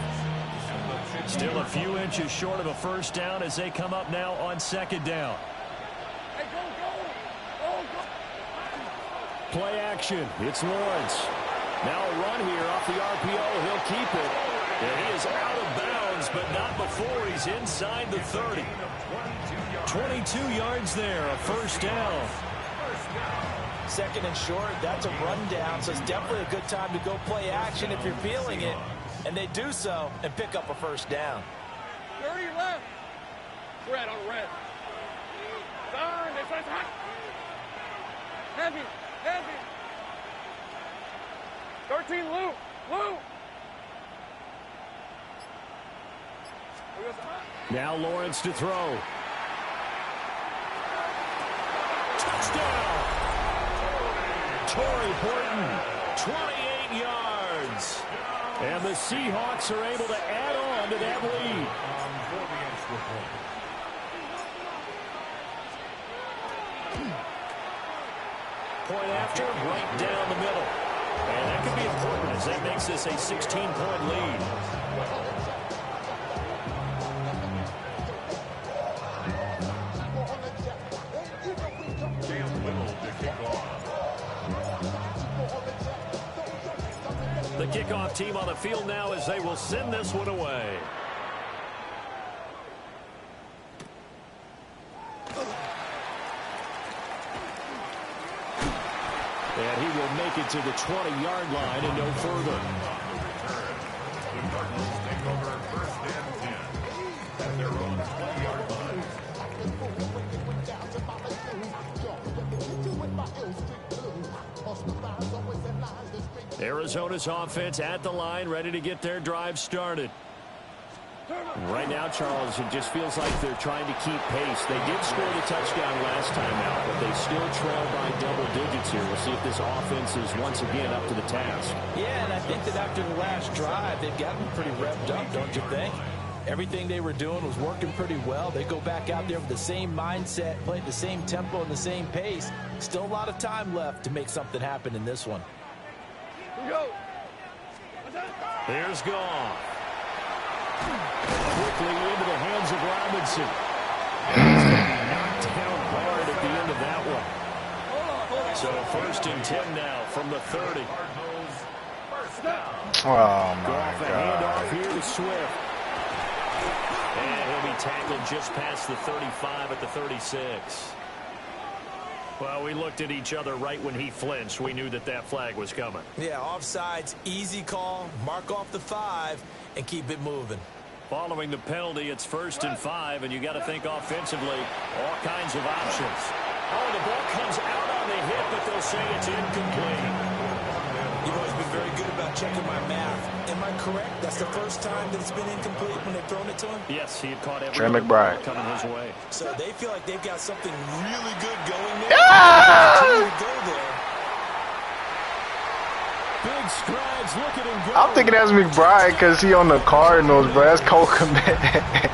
Still a few inches short of a first down as they come up now on second down. Play action. It's Lawrence. Now a run here off the RPO. He'll keep it. And he is out of bounds, but not before he's inside the 30. 22 yards there, a first down. Second and short, that's a rundown, so it's definitely a good time to go play action if you're feeling it. And they do so and pick up a first down. 30 left. Red on red. Turn. This one's hot. Heavy. Heavy. 13 loop. Loop. Now Lawrence to throw. Touchdown. Torrey Horton, 28 yards. And the Seahawks are able to add on to that lead. Point after, right down the middle. And that could be important as that makes this a 16-point lead. The kickoff team on the field now as they will send this one away. And he will make it to the 20-yard line and no further. The Cardinals take over first and 10 at their own 20-yard line. Arizona's offense at the line, ready to get their drive started. Right now, Charles, it just feels like they're trying to keep pace. They did score the touchdown last time out, but they still trail by double digits here. We'll see if this offense is once again up to the task. Yeah, and I think that after the last drive, they've gotten pretty revved up, don't you think? Everything they were doing was working pretty well. They go back out there with the same mindset, play at the same tempo and the same pace. Still a lot of time left to make something happen in this one. Here's Goff. Quickly into the hands of Robinson. He's going to be knocked down hard at the end of that one. So first and 10 now from the 30. Oh, my Goff, a God. handoff here to Swift. And he'll be tackled just past the 35 at the 36. Well, we looked at each other right when he flinched. We knew that that flag was coming. Yeah, offsides, easy call, mark off the 5, and keep it moving. Following the penalty, it's first and 5, and you got to think offensively, all kinds of options. Oh, the ball comes out on the hit, but they'll say it's incomplete. You've always been very good about checking my math. In my I correct? That's the first time that it's been incomplete when they've thrown it to him? Yes, he had caught every Trey McBride coming his way. So they feel like they've got something really good going there. Yeah! Go there. Big strides, look at him go. I'm thinking that's McBride because he on the Cardinals, bro. That's Cole Kmet.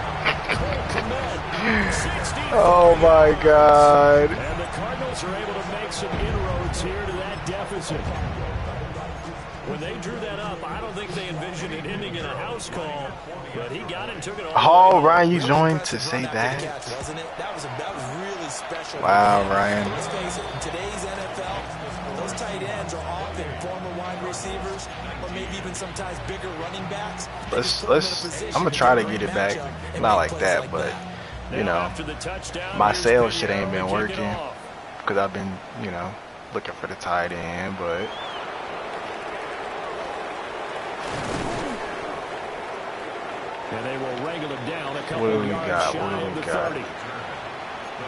Oh my God. And the Cardinals are able to make some inroads here to that deficit. When they drew that up, I don't think they envisioned it ending in a house call, but he got it and took it all. Oh, Ryan, you joined to say that? That was really special. Wow, Ryan. Let's face it, in today's NFL, those tight ends are often former wide receivers or maybe even sometimes bigger running backs. I'm gonna try to get it back. Not like that, but you know, my sales shit ain't been working because I've been, you know, looking for the tight end, but and they will wrangle him down a couple what do of we yards got? shy What do of we the got? 30. The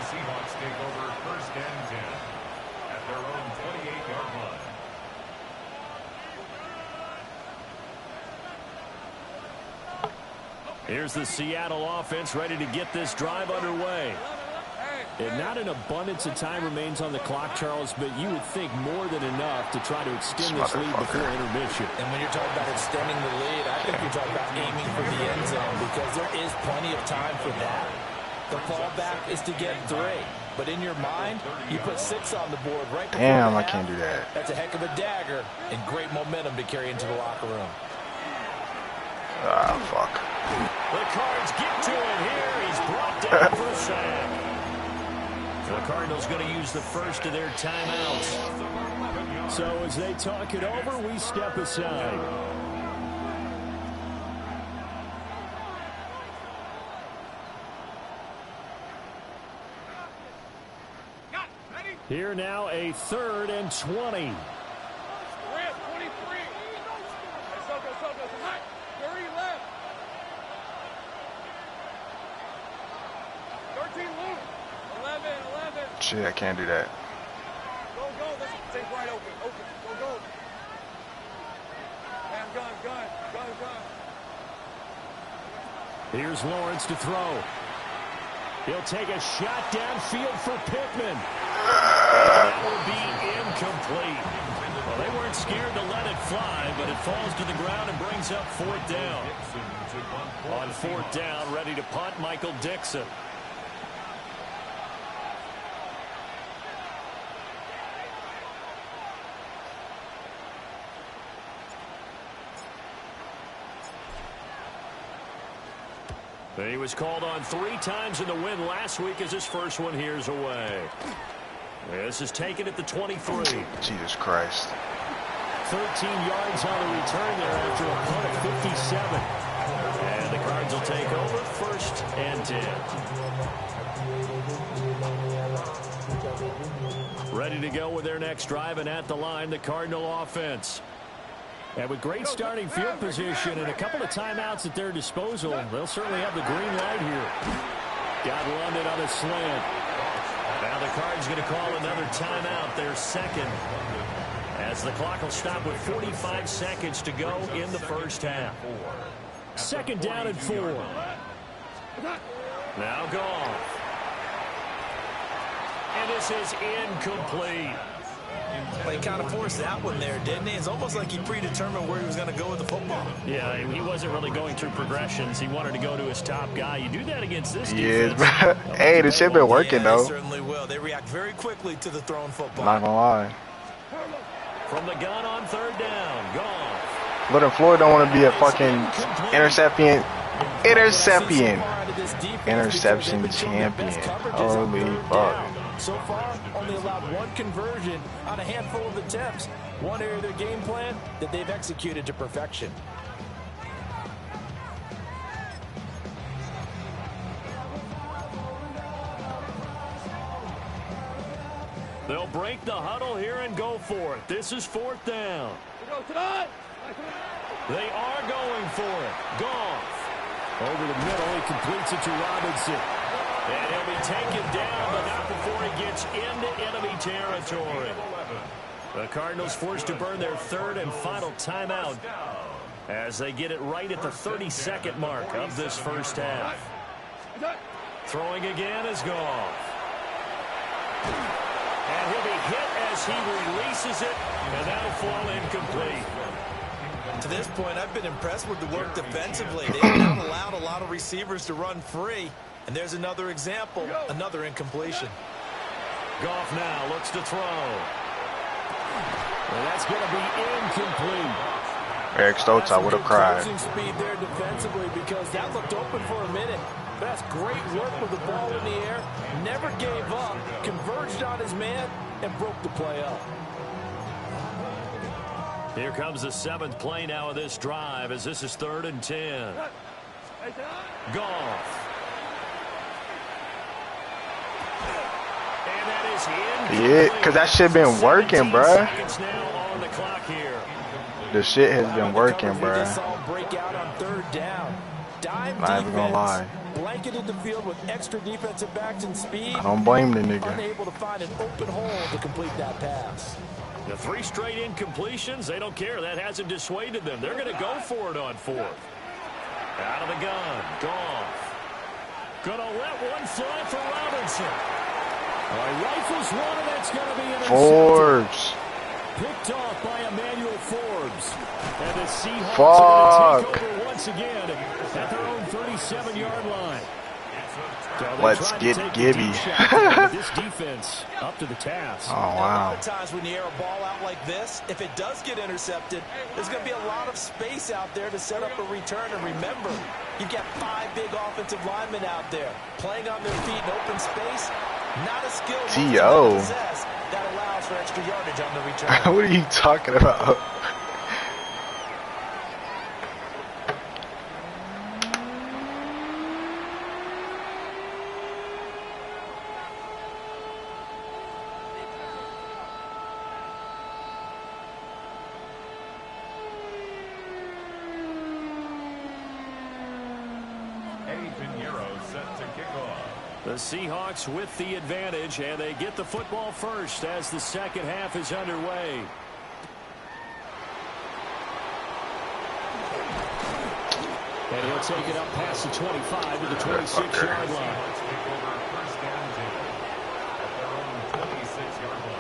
Seahawks take over 1st and 10 at their own 28-yard line. Here's the Seattle offense ready to get this drive underway. And not an abundance of time remains on the clock, Charles, but you would think more than enough to try to extend this lead before intermission. And when you're talking about extending the lead, I think you're talking about aiming for the end zone because there is plenty of time for that. The fallback is to get 3. But in your mind, you put 6 on the board right before damn, the I half. can't do that. That's a heck of a dagger and great momentum to carry into the locker room. Ah, fuck. The Cards get to it here. He's brought down for a sack. The Cardinals going to use the first of their timeouts. So as they talk it over, we step aside. Here now a 3rd and 20. 30 left. 13 loose. 11. Shit, I can't do that. Go. This thing's right open. Go. Man, gun. Here's Lawrence to throw. He'll take a shot downfield for Pittman. That will be incomplete. Well, they weren't scared to let it fly, but it falls to the ground and brings up 4th down. On 4th down, ready to punt, Michael Dixon. He was called on 3 times in the win last week as his first one here's away. This is taken at the 23. Jesus Christ. 13 yards on the return there after a punt of 57. And the Cards will take over 1st and 10. Ready to go with their next drive, and at the line, the Cardinal offense. And with great starting field position and a couple of timeouts at their disposal, they'll certainly have the green light here. Got London on a slant. Now the Cards going to call another timeout, their 2nd, as the clock will stop with 45 seconds to go in the first half. 2nd down and 4. Now Goff. And this is incomplete. Well, he kind of forced that one there, didn't he? It's almost like he predetermined where he was going to go with the football. Yeah, he wasn't really going through progressions. He wanted to go to his top guy. You do that against this defense. defense. Hey, this shit been working, though. They certainly will. They react very quickly to the thrown football. Not gonna lie. From the gun on 3rd down, Goff. But Floyd don't want to be a fucking interception champion. Holy fuck. So far, only allowed 1 conversion on a handful of attempts. One area of their game plan that they've executed to perfection. They'll break the huddle here and go for it. This is 4th down. They are going for it. Goff. Over the middle, he completes it to Robinson. And he'll be taken down, but not before he gets into enemy territory. The Cardinals forced to burn their 3rd and final timeout. as they get it right at the 32nd mark of this first half. Throwing again is Goff. And he'll be hit as he releases it, and that'll fall incomplete. To this point, I've been impressed with the work defensively. They've not allowed a lot of receivers to run free. And there's another example, another incompletion. Goff now looks to throw. Well, that's going to be incomplete. Eric Stokes, I would have cried. Speed there defensively because that looked open for a minute. That's great work with the ball in the air. Never gave up, converged on his man, and broke the play up. Here comes the 7th play now of this drive as this is 3rd and 10. Goff. And that is incomplete. Yeah, because that shit been working, bruh. The shit has been working, bruh. Not even gonna lie. Blanketed the field with extra defensive backs and speed. I don't blame the nigga. Unable to find an open hole to complete that pass. The 3 straight incompletions, they don't care. That hasn't dissuaded them. They're going to go for it on 4th. Out of the gun. Goff. Going to let one fly for Robinson. Rifles one, and that's going to be intercepted. Forbes. Picked off by Emmanuel Forbes. And the Seahawks are going to take over once again at their own 37-yard line. Let's get Gibby. This defense up to the task. Oh, wow. A lot of times when you air a ball out like this, if it does get intercepted, there's going to be a lot of space out there to set up a return. And remember, you've got 5 big offensive linemen out there playing on their feet in open space. Not a skill that allows for extra yardage on the return. What are you talking about? The Seahawks with the advantage, and they get the football first as the second half is underway. And he'll take it up past the 25 to the 26-yard line.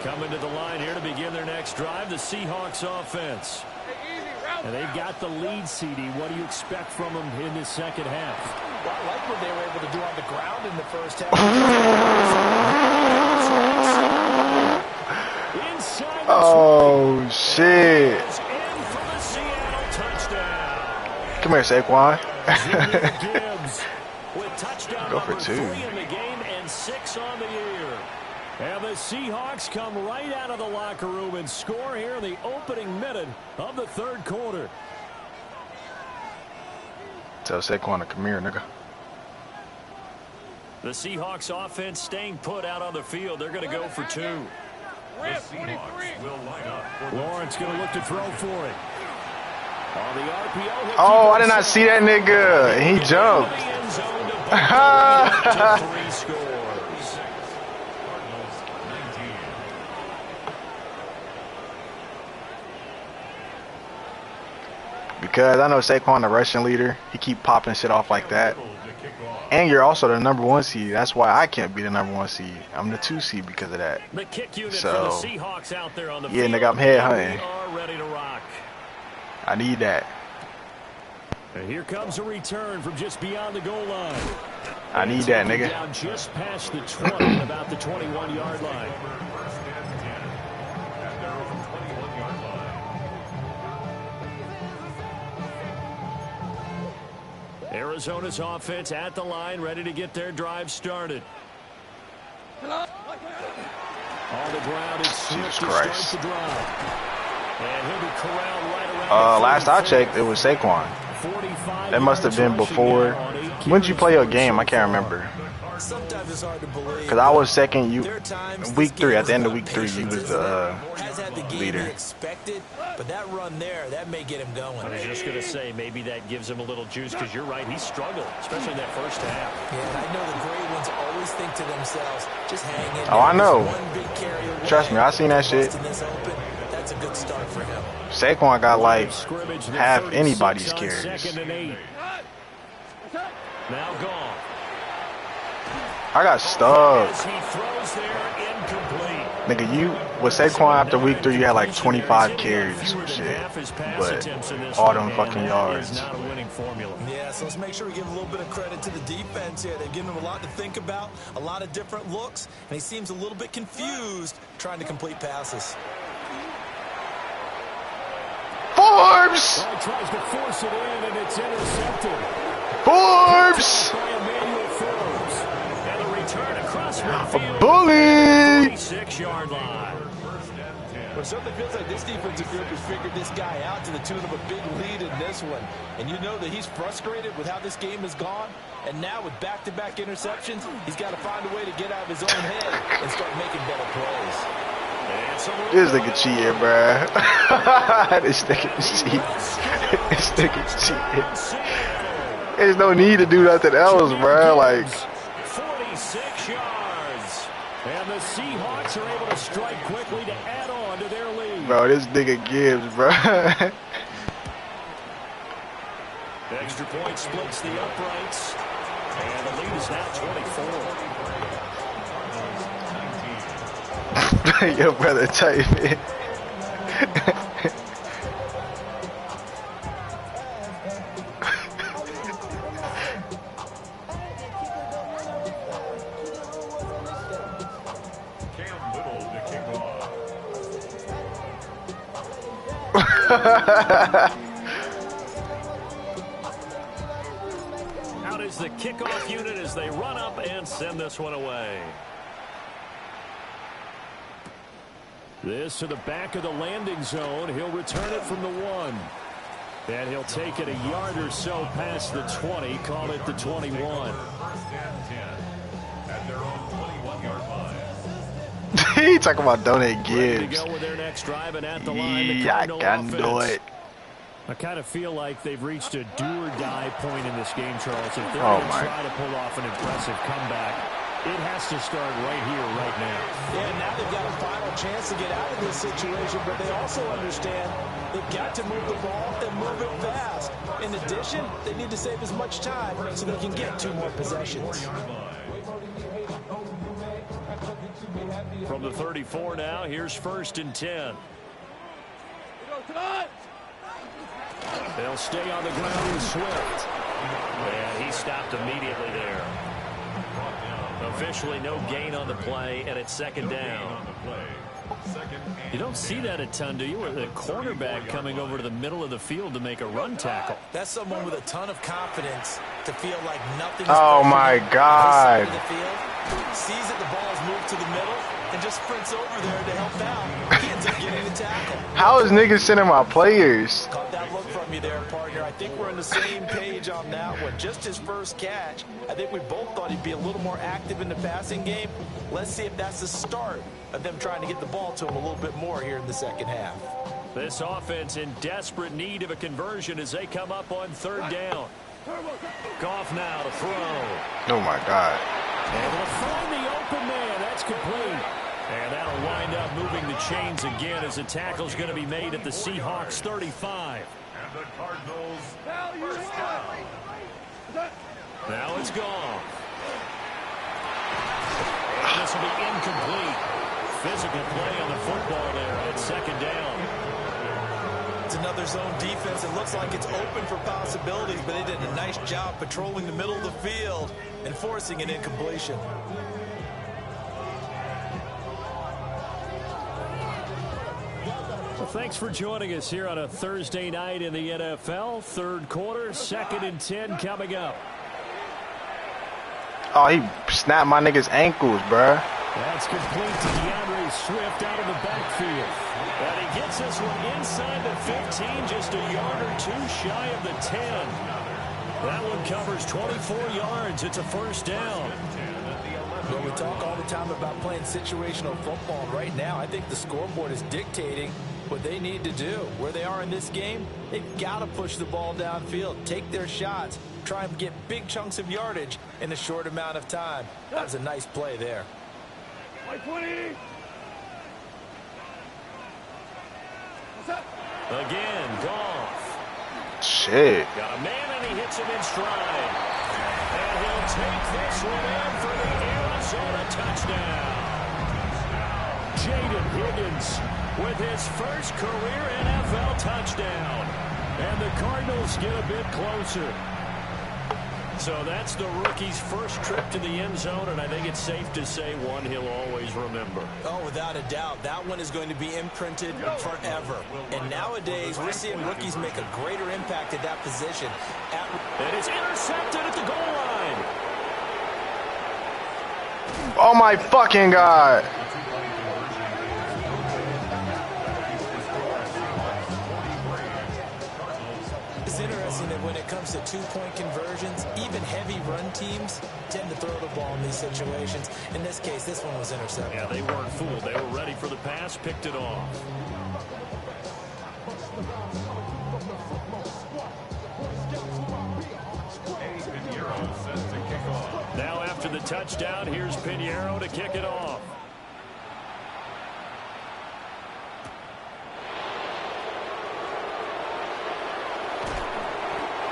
Coming to the line here to begin their next drive, the Seahawks offense. And they've got the lead, CD. What do you expect from them in this second half? Well, I like what they were able to do on the ground in the first half. Oh, shit. Come here, Saquon. Go for 2. In the game and 6 on the year. And the Seahawks come right out of the locker room and score here in the opening minute of the 3rd quarter. Tell Saquon to come here, nigga. The Seahawks offense staying put out on the field. They're going to go for 2. The Seahawks will line up. Lawrence going to look to throw for it. On the RPO. Oh, I did not see that nigga. He jumped. 3 scores. Because I know Saquon, the rushing leader, he keep popping shit off like that. And you're also the #1 seed. That's why I can't be the #1 seed. I'm the 2 seed because of that. The kick unit so, for the Seahawks out there on the yeah, field. nigga, I'm head hunting. Ready to rock. I need that. And here comes a return from just beyond the goal line. I need that, nigga. Down just past the 20, about the 21-yard line. Arizona's offense at the line, ready to get their drive started. On the ground, it's Jesus Christ. The drive. And he'll be corralled right around. Last I checked, it was Saquon. That must have been before. When did you play your game? I can't remember. Sometimes it's hard to believe. Because I was second, week 3. At the end of week 3, you was the leader. Expected, but that run there, that may get him going. I was just going to say, maybe that gives him a little juice, because you're right, he struggled, especially in that first half. Yeah, and I know the great ones always think to themselves, just hang in. Oh, I know. One big carry away. Trust me, I seen that shit. That's that's a good start for him. Saquon got like half anybody's carries. Now gone. I got stubbed. Nigga, you with Saquon after week 3, you had like 25 carries or some shit, but all them fucking yards. Yeah, so let's make sure we give a little bit of credit to the defense here. They've given him a lot to think about, a lot of different looks, and he seems a little bit confused trying to complete passes. Forbes! Well, he tries to force it in, and it's intercepted. Forbes! And the return across midfield. Bully! 46-yard line. Well, it certainly feels like this defensive group has figured this guy out to the tune of a big lead in this one. And you know that he's frustrated with how this game has gone. And now with back-to-back interceptions, he's got to find a way to get out of his own head and start making better plays. This nigga cheating, bruh. This nigga cheating. This nigga cheating. There's no need to do nothing else, bruh. Like 46 yards. And the Seahawks are able to strike quickly to add on to their lead. Bro, this nigga Gibbs, bruh. The extra point splits the uprights. And the lead is now 24. Your brother type it. Out is the kickoff unit as they run up and send this one away. This to the back of the landing zone. He'll return it from the 1. And he'll take it a yard or so past the 20. Call it the 21. He talking about donate Gibbs. Go with their next drive and at the line, the Yeah, I can do it. I kind of feel like they've reached a do-or-die point in this game, Charles. If they're Oh going to my. try to pull off an impressive comeback, it has to start right here, right now. Yeah, now they've got a final chance to get out of this situation, but they also understand they've got to move the ball and move it fast. In addition, they need to save as much time so they can get 2 more possessions. From the 34 now, here's 1st and 10. They'll stay on the ground with Swift. And he stopped immediately there. Officially no gain on the play, and it's 2nd down. You don't see that a ton, do you? With a cornerback coming over to the middle of the field to make a run tackle. That's someone with a ton of confidence to feel like nothing is Oh my God. the field, sees that the ball is moved to the middle, and just sprints over there to help out. He ends up getting the tackle. How is niggas sending my players? Caught that look from you there, partner. I think we're on the same page on that one. Just his first catch. I think we both thought he'd be a little more active in the passing game. Let's see if that's the start of them trying to get the ball to him a little bit more here in the second half. This offense in desperate need of a conversion as they come up on 3rd down. Goff now to throw. Oh my God. Able to find the open man. That's complete. And that'll wind up moving the chains again as the tackle's going to be made at the Seahawks 35. And the Cardinals first down. Now it's gone. And this will be incomplete. Physical play on the football there at 2nd down. It's another zone defense. It looks like it's open for possibilities, but they did a nice job patrolling the middle of the field and forcing an incompletion. Well, thanks for joining us here on a Thursday night in the NFL. 3rd quarter, 2nd and 10 coming up. Oh, he snapped my nigga's ankles, bruh. That's complete to DeAndre Swift out of the backfield. And he gets this one inside the 15, just a yard or 2 shy of the 10. That one covers 24 yards. It's a 1st down. Well, we talk all the time about playing situational football. Right now, I think the scoreboard is dictating what they need to do. Where they are in this game, they've got to push the ball downfield, take their shots, try and get big chunks of yardage in a short amount of time. That was a nice play there. Again, Goff. Shit. Got a man, and he hits him in stride. And he'll take this one in for the Arizona touchdown. Jaden Higgins with his first career NFL touchdown. And the Cardinals get a bit closer. So that's the rookie's first trip to the end zone, and I think it's safe to say one he'll always remember. Oh, without a doubt. That one is going to be imprinted forever. And nowadays, we're seeing rookies make a greater impact at that position. And it's intercepted at the goal line. Oh, my fucking God. It's interesting that when it comes to two-point conversions, even heavy run teams tend to throw the ball in these situations. In this case, this one was intercepted. Yeah, they weren't fooled. They were ready for the pass, picked it off. Now after the touchdown, here's Pinheiro to kick it off.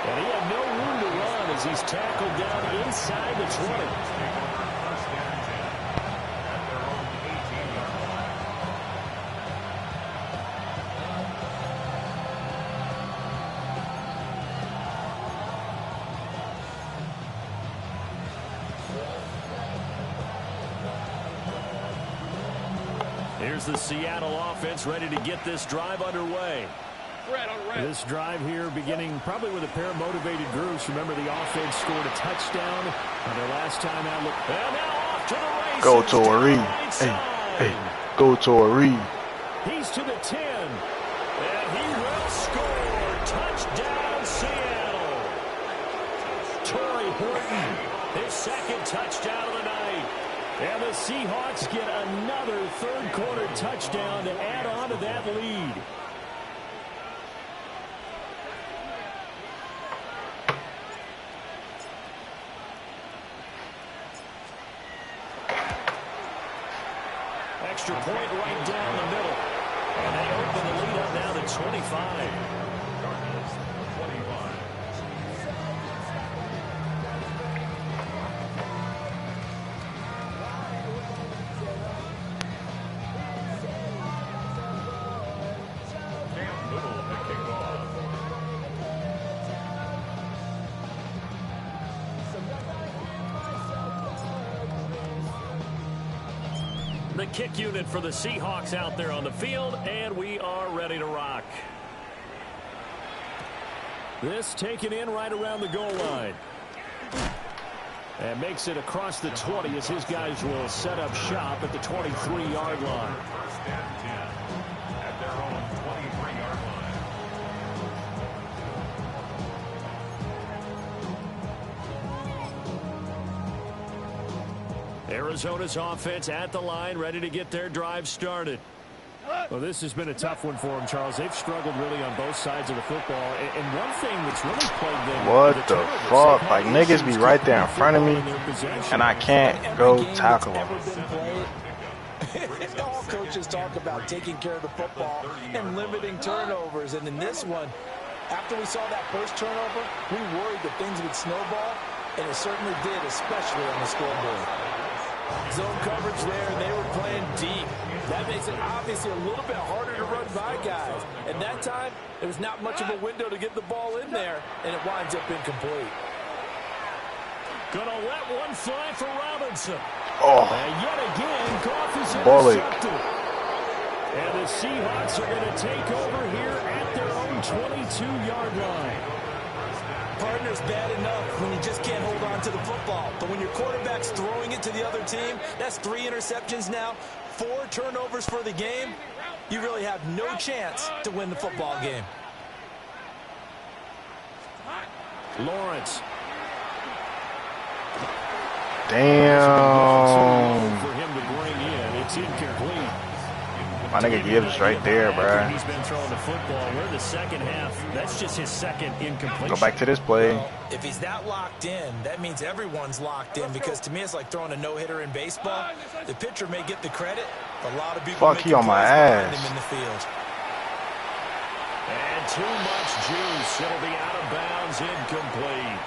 And he had no room to run as he's tackled down inside the 20. Here's the Seattle offense ready to get this drive underway. This drive here beginning probably with a pair of motivated groups. Remember, the offense scored a touchdown on their last time out. And now off to the races. Go Torrey. Hey, go Torrey. He's to the 10. And he will score. Touchdown, Seattle. Torrey Horton, his second touchdown of the night. And the Seahawks get another third-quarter touchdown to add on to that lead. Extra point right down the middle. And they open the lead up now to 25. The kick unit for the Seahawks out there on the field, and we are ready to rock. This taken in right around the goal line. And makes it across the 20 as his guys will set up shop at the 23-yard line. First and 10 at their own 23-yard line. Arizona's offense at the line, ready to get their drive started. Well, this has been a tough one for them, Charles. They've struggled really on both sides of the football. And one thing that's really plagued them... What the fuck? Like, niggas be right there in front of me, and I can't go tackle them. All coaches talk about taking care of the football and limiting turnovers. And in this one, after we saw that first turnover, we worried that things would snowball, and it certainly did, especially on the scoreboard. Zone coverage there, and they were playing deep. That makes it obviously a little bit harder to run by guys. And that time, there was not much of a window to get the ball in there, and it winds up incomplete. Gonna let one fly for Robinson. Oh. And yet again, Goff is Bullet. intercepted. And the Seahawks are going to take over here at their own 22-yard line. Partner's bad enough when you just can't hold on to the football. But when your quarterback's throwing it to the other team, that's 3 interceptions now, 4 turnovers for the game. You really have no chance to win the football game. Lawrence. Damn. For him to bring in, it's incomplete. My nigga Gibbs right there, bro. He's been throwing the football. We're in the second half. That's just his second incompletion. Go back to this play. Well, if he's that locked in, that means everyone's locked in, because to me it's like throwing a no-hitter in baseball. The pitcher may get the credit. A lot of people Fuck, he on my ass. him in the field. And too much juice. It'll be out of bounds, incomplete.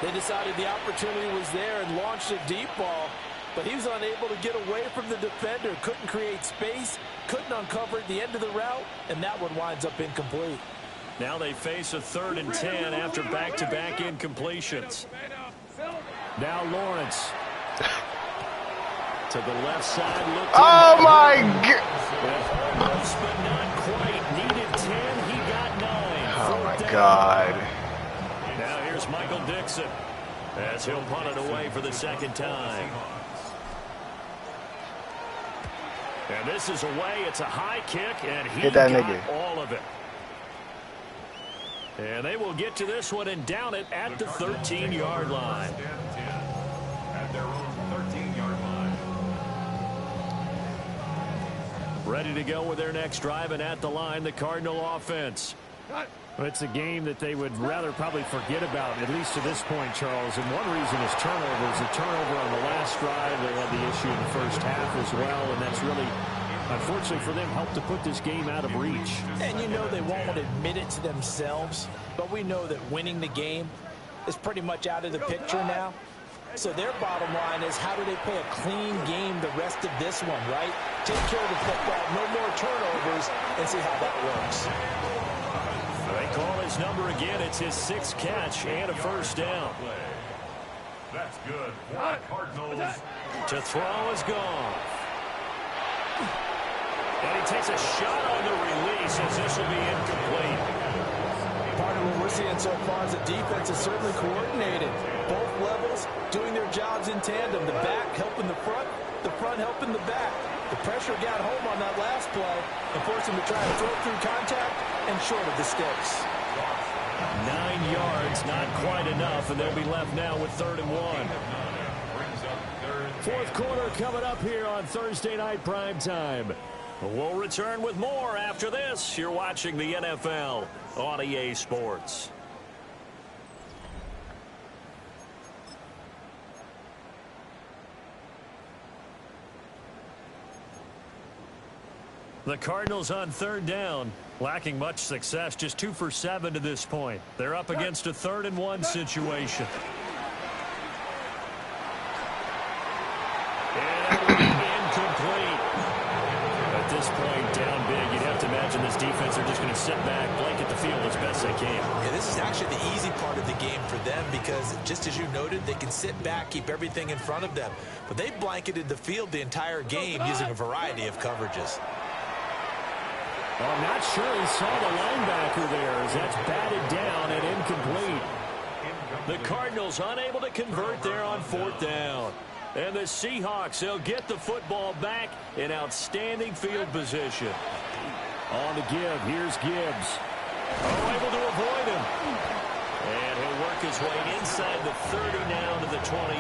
They decided the opportunity was there and launched a deep ball, but he was unable to get away from the defender. Couldn't create space, couldn't uncover at the end of the route, and that one winds up incomplete. Now they face a 3rd and 10 after back-to-back incompletions. Now Lawrence. To the left side. Oh, my God. Almost, but not quite. Needed 10. He got 9. Oh, my God. Now here's Michael Dixon as he'll punt it away for the 2nd time. And this is away. It's a high kick, and he got all of it. And they will get to this one and down it at the 13-yard line. At their own 13-yard line. Ready to go with their next drive, and at the line, the Cardinal offense. Well, it's a game that they would rather probably forget about, at least to this point, Charles. And one reason is turnovers. A turnover on the last drive. They had the issue in the first half as well, and that's really, unfortunately for them, helped to put this game out of reach. And you know they won't admit it to themselves, but we know that winning the game is pretty much out of the picture now. So their bottom line is, how do they play a clean game the rest of this one, right? Take care of the football, no more turnovers, and see how that works. They call his number again. It's his 6th catch and a 1st down. That's good. For Cardinals. To throw is gone. And he takes a shot on the release as this will be incomplete. Part of what we're seeing so far is the defense is certainly coordinated. Both levels doing their jobs in tandem. The back helping the front helping the back. The pressure got home on that last play and forced him to try and throw through contact and short of the sticks. 9 yards, not quite enough, and they'll be left now with 3rd and 1. 4th quarter coming up here on Thursday Night Primetime. We'll return with more after this. You're watching the NFL on EA Sports. The Cardinals on 3rd down, lacking much success, just 2 for 7 to this point. They're up against a 3rd and 1 situation. And it'll be incomplete. At this point, down big, you'd have to imagine this defense are just going to sit back, blanket the field as best they can. Yeah, this is actually the easy part of the game for them because, just as you noted, they can sit back, keep everything in front of them. But they blanketed the field the entire game using a variety of coverages. Well, I'm not sure he saw the linebacker there as that's batted down and incomplete. The Cardinals unable to convert there on 4th down. And the Seahawks, they'll get the football back in outstanding field position. On the give, here's Gibbs. Oh, able to avoid him. And he'll work his way inside the 30 now to the 28.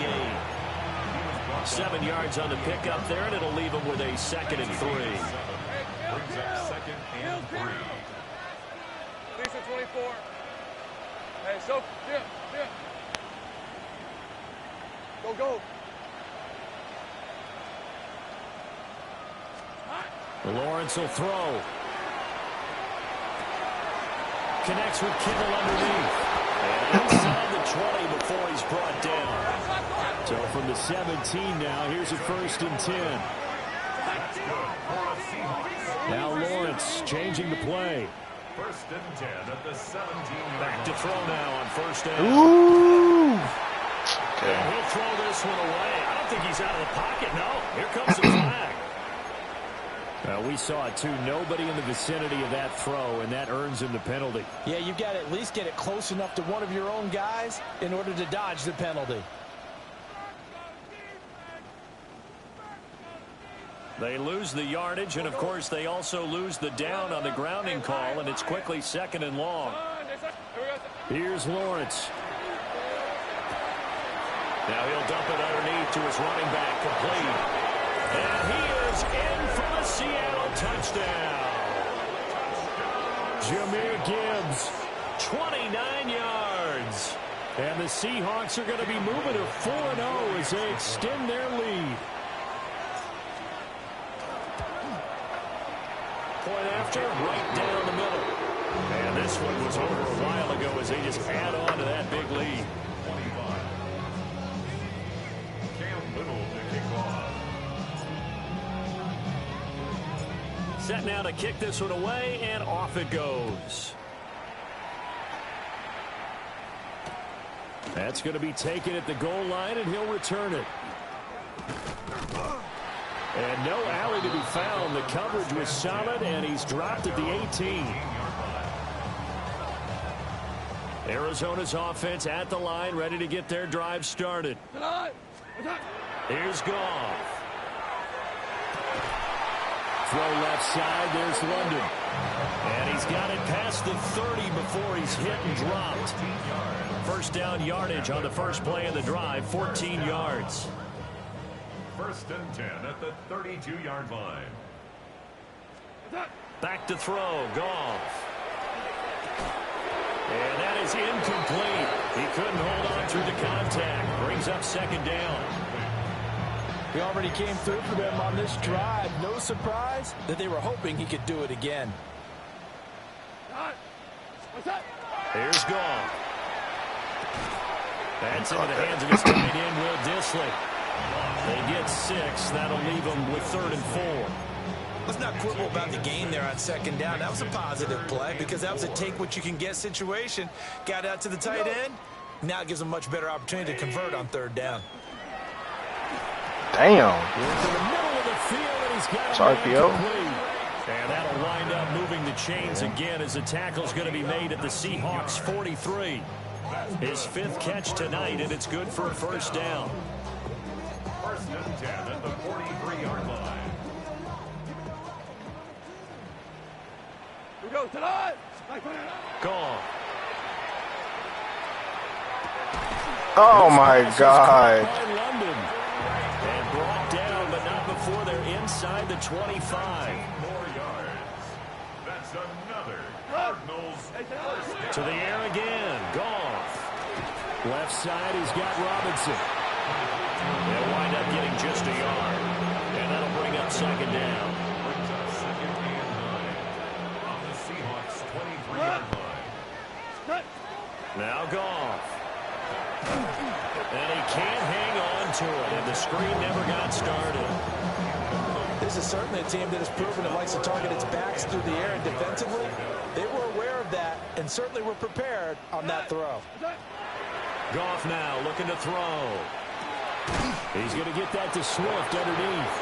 7 yards on the pickup there, and it'll leave him with a 2nd and 3. Brings up 2nd and 3. Lisa 24. Hey, so, yeah. Go. Lawrence will throw. Connects with Kittle underneath. And inside the 20 before he's brought down. So from the 17 now, here's a 1st and 10. Now Lawrence changing the play. 1st and 10 at the 17. Back to throw now on 1st down. Ooh. Okay. And he'll throw this one away. I don't think he's out of the pocket. No, here comes the flag. We saw it, too. Nobody in the vicinity of that throw, and that earns him the penalty. Yeah, you've got to at least get it close enough to one of your own guys in order to dodge the penalty. They lose the yardage, and, of course, they also lose the down on the grounding call, and it's quickly 2nd and long. Here's Lawrence. Now he'll dump it underneath to his running back, complete. And he is in for the Seattle touchdown. Jameer Gibbs. 29 yards. And the Seahawks are going to be moving to 4-0 as they extend their lead. Point after, right down the middle. And this one was over a while ago as they just add on to that big lead. 25. Cam Little to kick off. Set now to kick this one away, and off it goes. That's going to be taken at the goal line, and he'll return it. And no alley to be found. The coverage was solid, and he's dropped at the 18. Arizona's offense at the line, ready to get their drive started. Here's Goff. Throw left side, there's London. And he's got it past the 30 before he's hit and dropped. First down yardage on the first play of the drive, 14 yards. First and 10 at the 32-yard line. Back to throw, Goff. And that is incomplete. He couldn't hold on through the contact. Brings up second down. He already came through for them on this drive. No surprise that they were hoping he could do it again. Here's Goff. That's into the hands of his tight end, Will Dissly. They get 6. That'll leave them with 3rd and 4. Let's not quibble about the gain there on second down. That was a positive play because that was a take-what-you-can-get situation. Got out to the tight end. Now it gives them a much better opportunity to convert on 3rd down. Damn. Sorry, PO. And that'll wind up moving the chains again as the tackle's going to be made at the Seahawks 43. His 5th catch tonight, and it's good for a first down. First and 10 at the 43-yard line. We go tonight. Gone. Oh my God. And brought down, but not before they're inside the 25. More yards. That's another Cardinals first down. To the air again. Goff. Left side, he's got Robinson. They'll wind up getting just a yard. And that'll bring up second down. Brings up 2nd and 9 on the Seahawks 23-yard line. Now Goff. And he can't hang on to it, and the screen never got started. This is certainly a team that has proven it likes to target its backs through the air, and defensively, they were aware of that and certainly were prepared on that throw. Goff now looking to throw. He's going to get that to Swift underneath.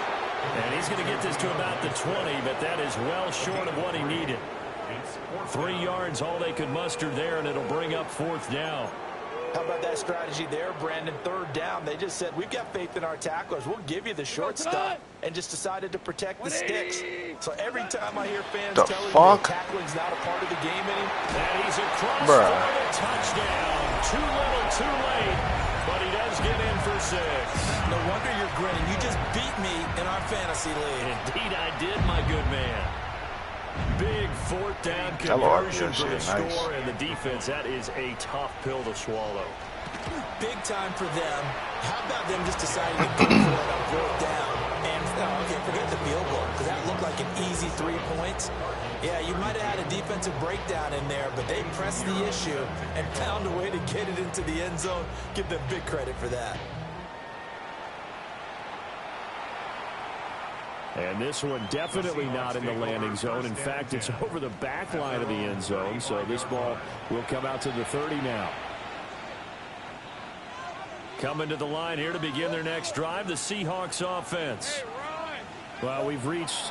And he's going to get this to about the 20, but that is well short of what he needed. 3 yards all they could muster there, and it'll bring up 4th down. How about that strategy there, Brandon? 3rd down. They just said, we've got faith in our tacklers. We'll give you the short stuff, and just decided to protect the sticks. So every time I hear fans telling me that tackling's not a part of the game anymore. And he's across for the touchdown. Too little, too late, but he does get in for 6. No wonder you're grinning. You just beat me in our fantasy league. Indeed I did, my good man. Big 4th down conversion for the score, and the defense, that is a tough pill to swallow. Big time for them. How about them just deciding to go for it on 4th down? And, okay, forget the field goal, because that looked like an easy 3 points. Yeah, you might have had a defensive breakdown in there, but they pressed the issue and found a way to get it into the end zone. Give them big credit for that. And this one definitely not in the landing zone. In fact, it's over the back line of the end zone, so this ball will come out to the 30 now. Coming to the line here to begin their next drive, the Seahawks offense. Well, we've reached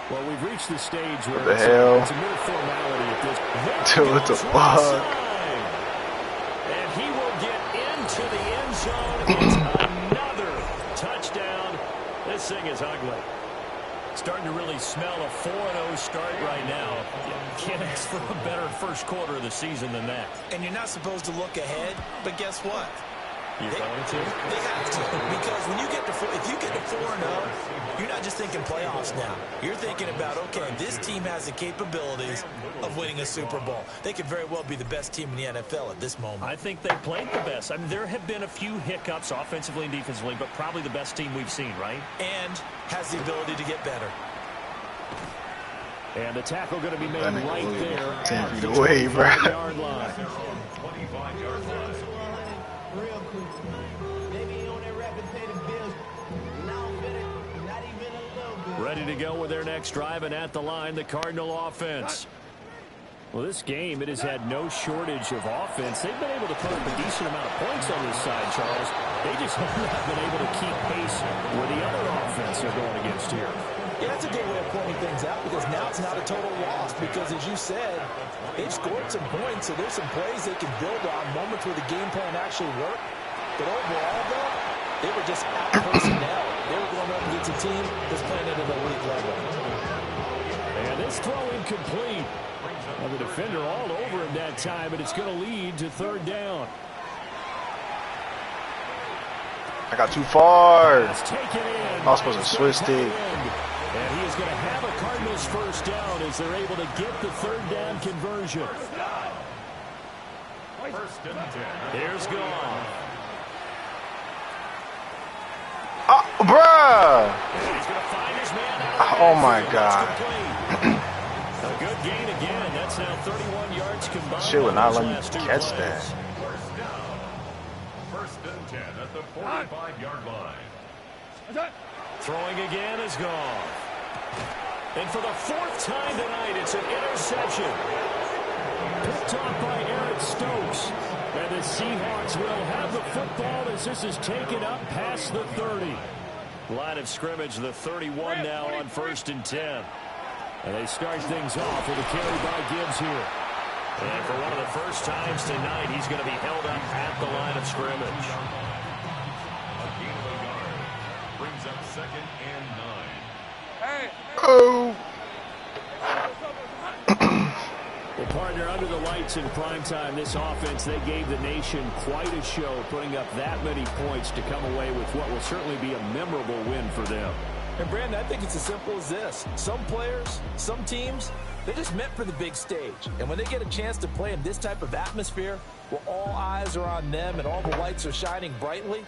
the stage where it's a mere formality at this point. Dude, what the fuck? And he will get into the end zone. It's another touchdown. This thing is ugly. Starting to really smell a 4-0 start right now. Can't ask for a better first quarter of the season than that. And you're not supposed to look ahead, but guess what? You're going to? They have to, because when you get to if you get to 4-0, you're not just thinking playoffs now. You're thinking about, okay, this team has the capabilities of winning a Super Bowl. They could very well be the best team in the NFL at this moment. I think they played the best. I mean, there have been a few hiccups offensively and defensively, but probably the best team we've seen, right? And has the ability to get better. And the tackle going to be made right there. 10 feet away, bro. Yard line. 25-yard line. Ready to go with their next drive, and at the line, the Cardinal offense. Well, this game, it has had no shortage of offense. They've been able to put up a decent amount of points on this side, Charles. They just have not been able to keep pace with the other offense they're going against here. Yeah, that's a good way of pointing things out, because now it's not a total loss, because as you said, they've scored some points, so there's some plays they can build on, moments where the game plan actually worked. But overall, though, they were just out personnel. They were going up against a team that's playing at an elite level. And this throw incomplete. Well, the defender all over him that time, and it's going to lead to third down. I got too far. I was supposed to switch it. And he is going to have a Cardinals first down as they're able to get the third down conversion. First and 10. Here's Goff. Bruh. He's going to find his man. Oh my God. A good gain again. That's now 31 yards combined. Shit would not let me catch that. First and 10 at the 45-yard line. Throwing again is Goff. And for the fourth time tonight, it's an interception. Picked off by Eric Stokes. And the Seahawks will have the football as this is taken up past the 30. Line of scrimmage, the 31 now on first and 10. And they start things off with a carry by Gibbs here. And for one of the first times tonight, he's going to be held up at the line of scrimmage. A gain of a yard brings up 2nd and 9. Oh. Well, partner, under the lights in prime time, this offense, they gave the nation quite a show, putting up that many points to come away with what will certainly be a memorable win for them. And, Brandon, I think it's as simple as this. Some players, some teams, they're just meant for the big stage. And when they get a chance to play in this type of atmosphere, where all eyes are on them and all the lights are shining brightly,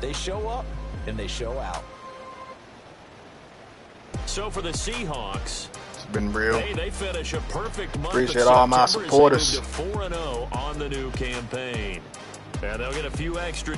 they show up and they show out. So for the Seahawks, It's been real. they finish a perfect month. Appreciate all my supporters. 4-0 on the new campaign. And they'll get a few extra